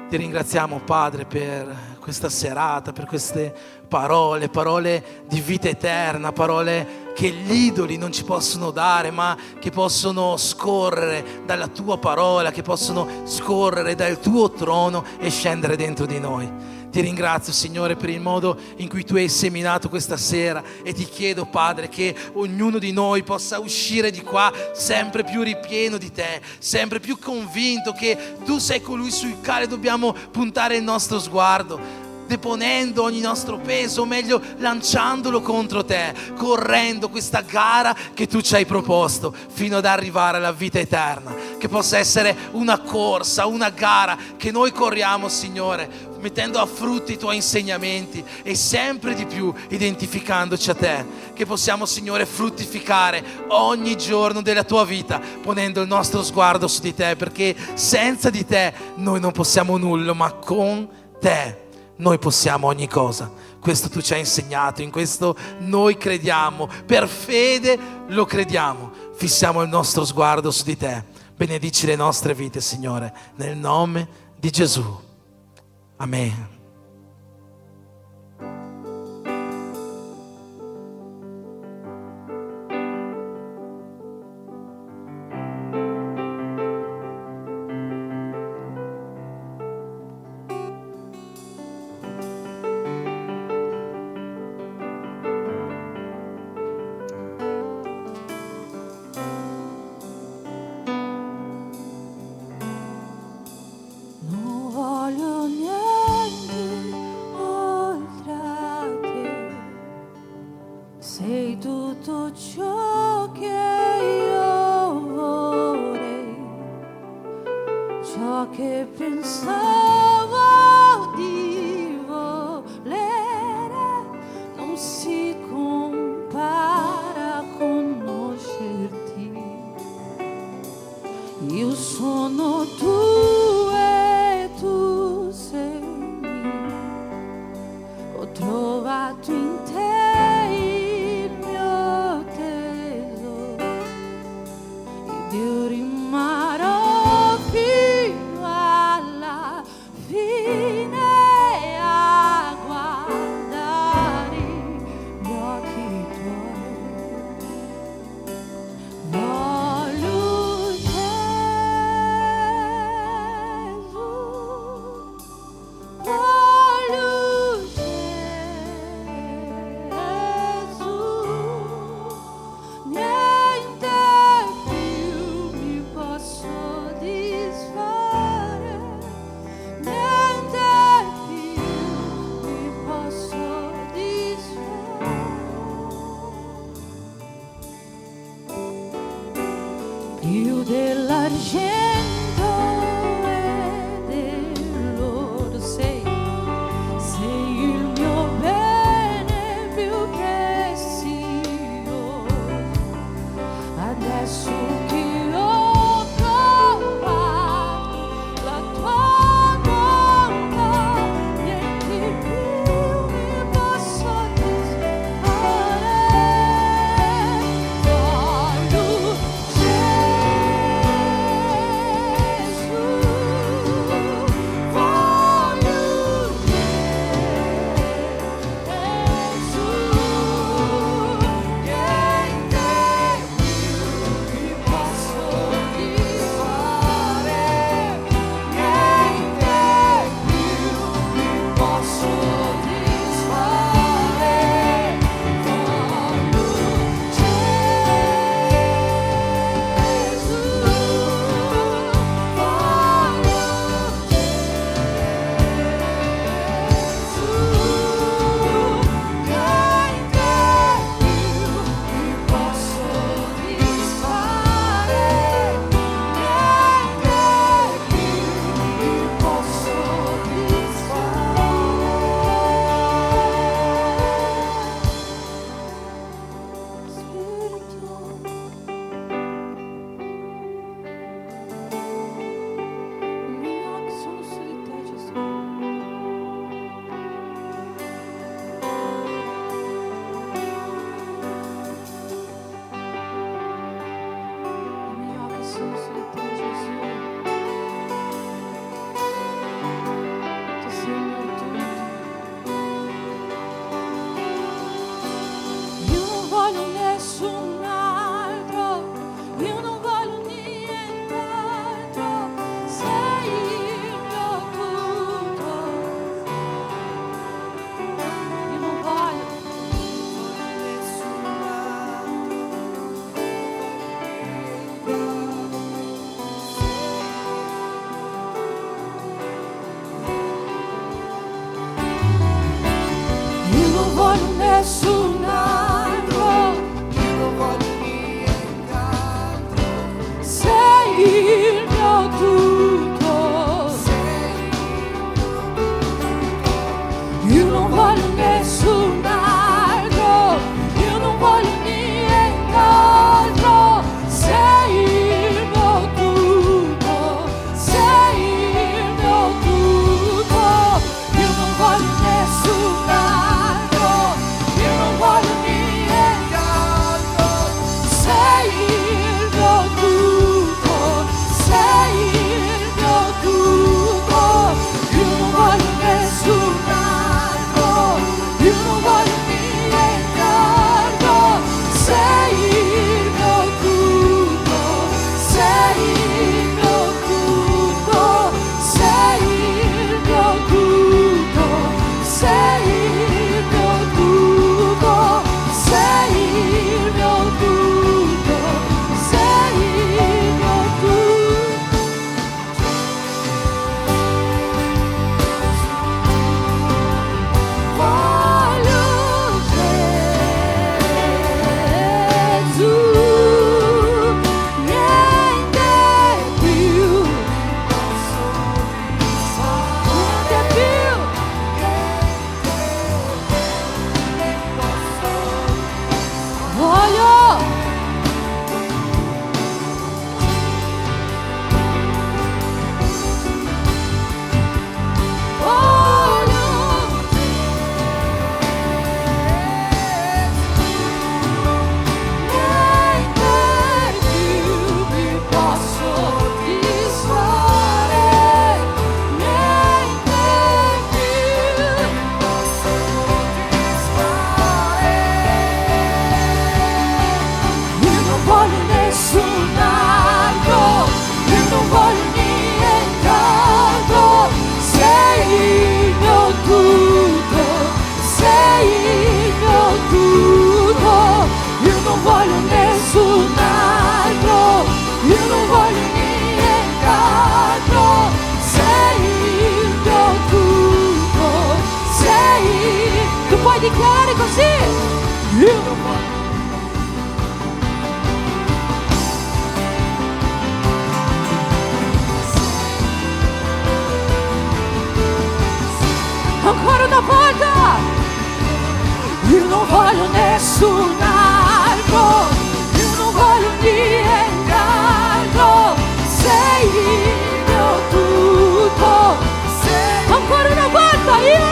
ti ringraziamo, Padre, per questa serata, per queste parole di vita eterna, parole che gli idoli non ci possono dare, ma che possono scorrere dalla tua parola, che possono scorrere dal tuo trono e scendere dentro di noi. Ti ringrazio, Signore, per il modo in cui Tu hai seminato questa sera, e ti chiedo, Padre, che ognuno di noi possa uscire di qua sempre più ripieno di Te, sempre più convinto che Tu sei colui sul quale dobbiamo puntare il nostro sguardo, deponendo ogni nostro peso, o meglio lanciandolo contro Te, correndo questa gara che Tu ci hai proposto fino ad arrivare alla vita eterna. Che possa essere una corsa, una gara che noi corriamo, Signore, mettendo a frutto i Tuoi insegnamenti e sempre di più identificandoci a Te. Che possiamo, Signore, fruttificare ogni giorno della Tua vita, ponendo il nostro sguardo su di Te, perché senza di Te noi non possiamo nulla, ma con Te noi possiamo ogni cosa. Questo Tu ci hai insegnato, in questo noi crediamo, per fede lo crediamo. Fissiamo il nostro sguardo su di Te. Benedici le nostre vite, Signore, nel nome di Gesù. Amen. Non voglio niente oltre a te, sei tutto ciò che io vorrei, ciò che pensavo di volere non si compara a conoscerti. Io sono tu e tu sei mio. Ho trovato in te il mio tesoro ed io rimarrò fino alla fine a guardare gli occhi tuoi. Voglio te. io non voglio nessun altro, io non voglio nient'altro, sei il mio tutto, ancora una volta io.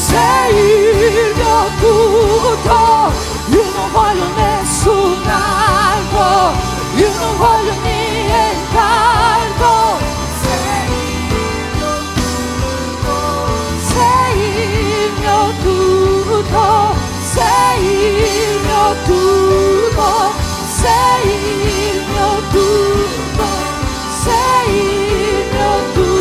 Sei il mio tutto, io non voglio nessun altro, io non voglio nient'altro. Sei il mio tutto, sei il mio tutto, sei il mio tutto, sei il mio tutto.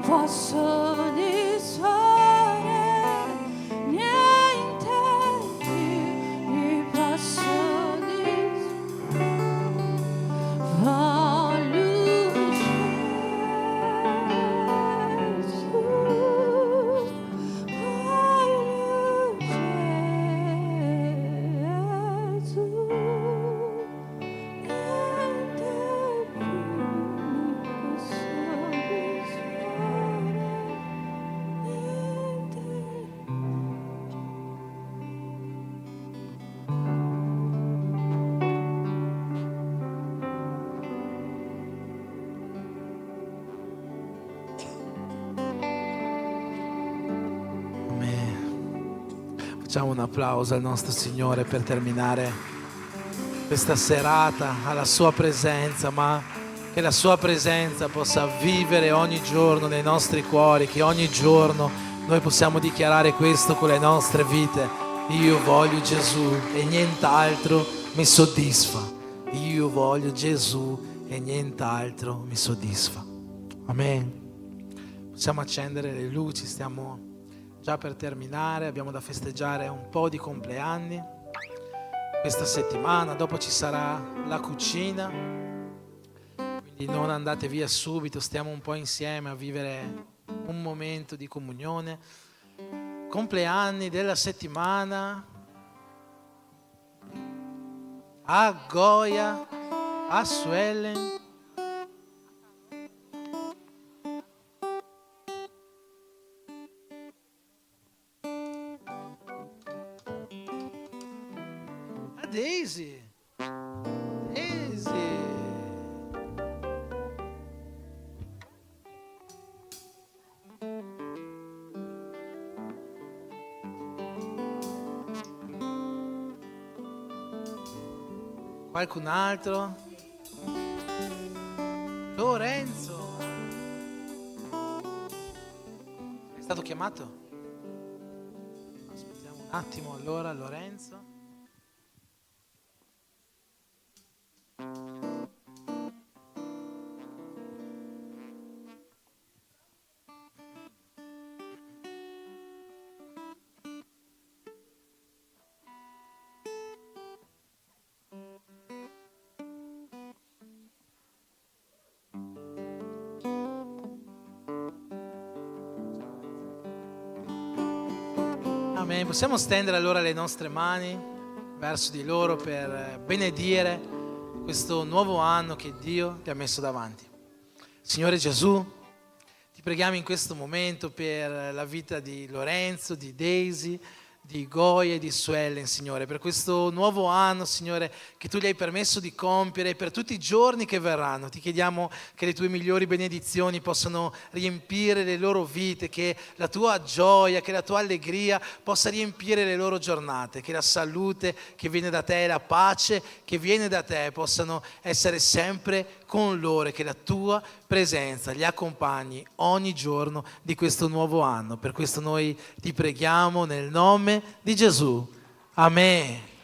Posso disfare niente più, mi posso disfare, voglio Gesù, Facciamo un applauso al nostro Signore per terminare questa serata alla sua presenza, ma che la sua presenza possa vivere ogni giorno nei nostri cuori, che ogni giorno noi possiamo dichiarare questo con le nostre vite. Io voglio Gesù e nient'altro mi soddisfa. Io voglio Gesù e nient'altro mi soddisfa. Amen. Possiamo accendere le luci, stiamo già per terminare, abbiamo da festeggiare un po' di compleanni questa settimana, dopo ci sarà la cucina, quindi non andate via subito, stiamo un po' insieme a vivere un momento di comunione. Compleanni della settimana a Goia, a Suellen, Daisy. Qualcun altro? Lorenzo. È stato chiamato? Aspettiamo un attimo allora, Lorenzo. Amen. Possiamo stendere allora le nostre mani verso di loro per benedire questo nuovo anno che Dio ti ha messo davanti. Signore Gesù, ti preghiamo in questo momento per la vita di Lorenzo, di Daisy, di Goia e di Suellen, Signore, per questo nuovo anno, Signore, che Tu gli hai permesso di compiere, e per tutti i giorni che verranno. Ti chiediamo che le Tue migliori benedizioni possano riempire le loro vite, che la Tua gioia, che la Tua allegria possa riempire le loro giornate, che la salute che viene da Te e la pace che viene da Te possano essere sempre con loro, e che la Tua presenza li accompagni ogni giorno di questo nuovo anno. Per questo noi ti preghiamo nel nome di Gesù. Amen.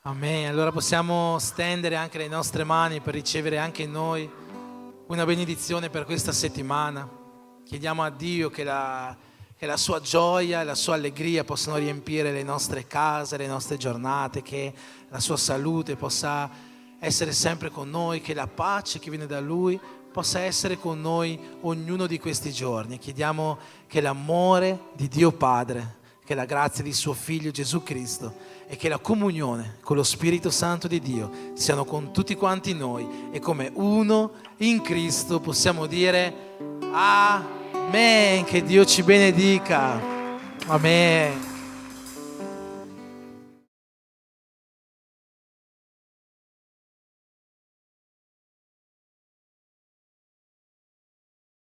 Amen. Allora possiamo stendere anche le nostre mani per ricevere anche noi una benedizione per questa settimana. Chiediamo a Dio che la sua gioia e la sua allegria possano riempire le nostre case, le nostre giornate, che la sua salute possa essere sempre con noi, che la pace che viene da Lui possa essere con noi ognuno di questi giorni. Chiediamo che l'amore di Dio Padre, che la grazia di suo Figlio Gesù Cristo e che la comunione con lo Spirito Santo di Dio siano con tutti quanti noi, e come uno in Cristo possiamo dire Amen. Che Dio ci benedica. Amen.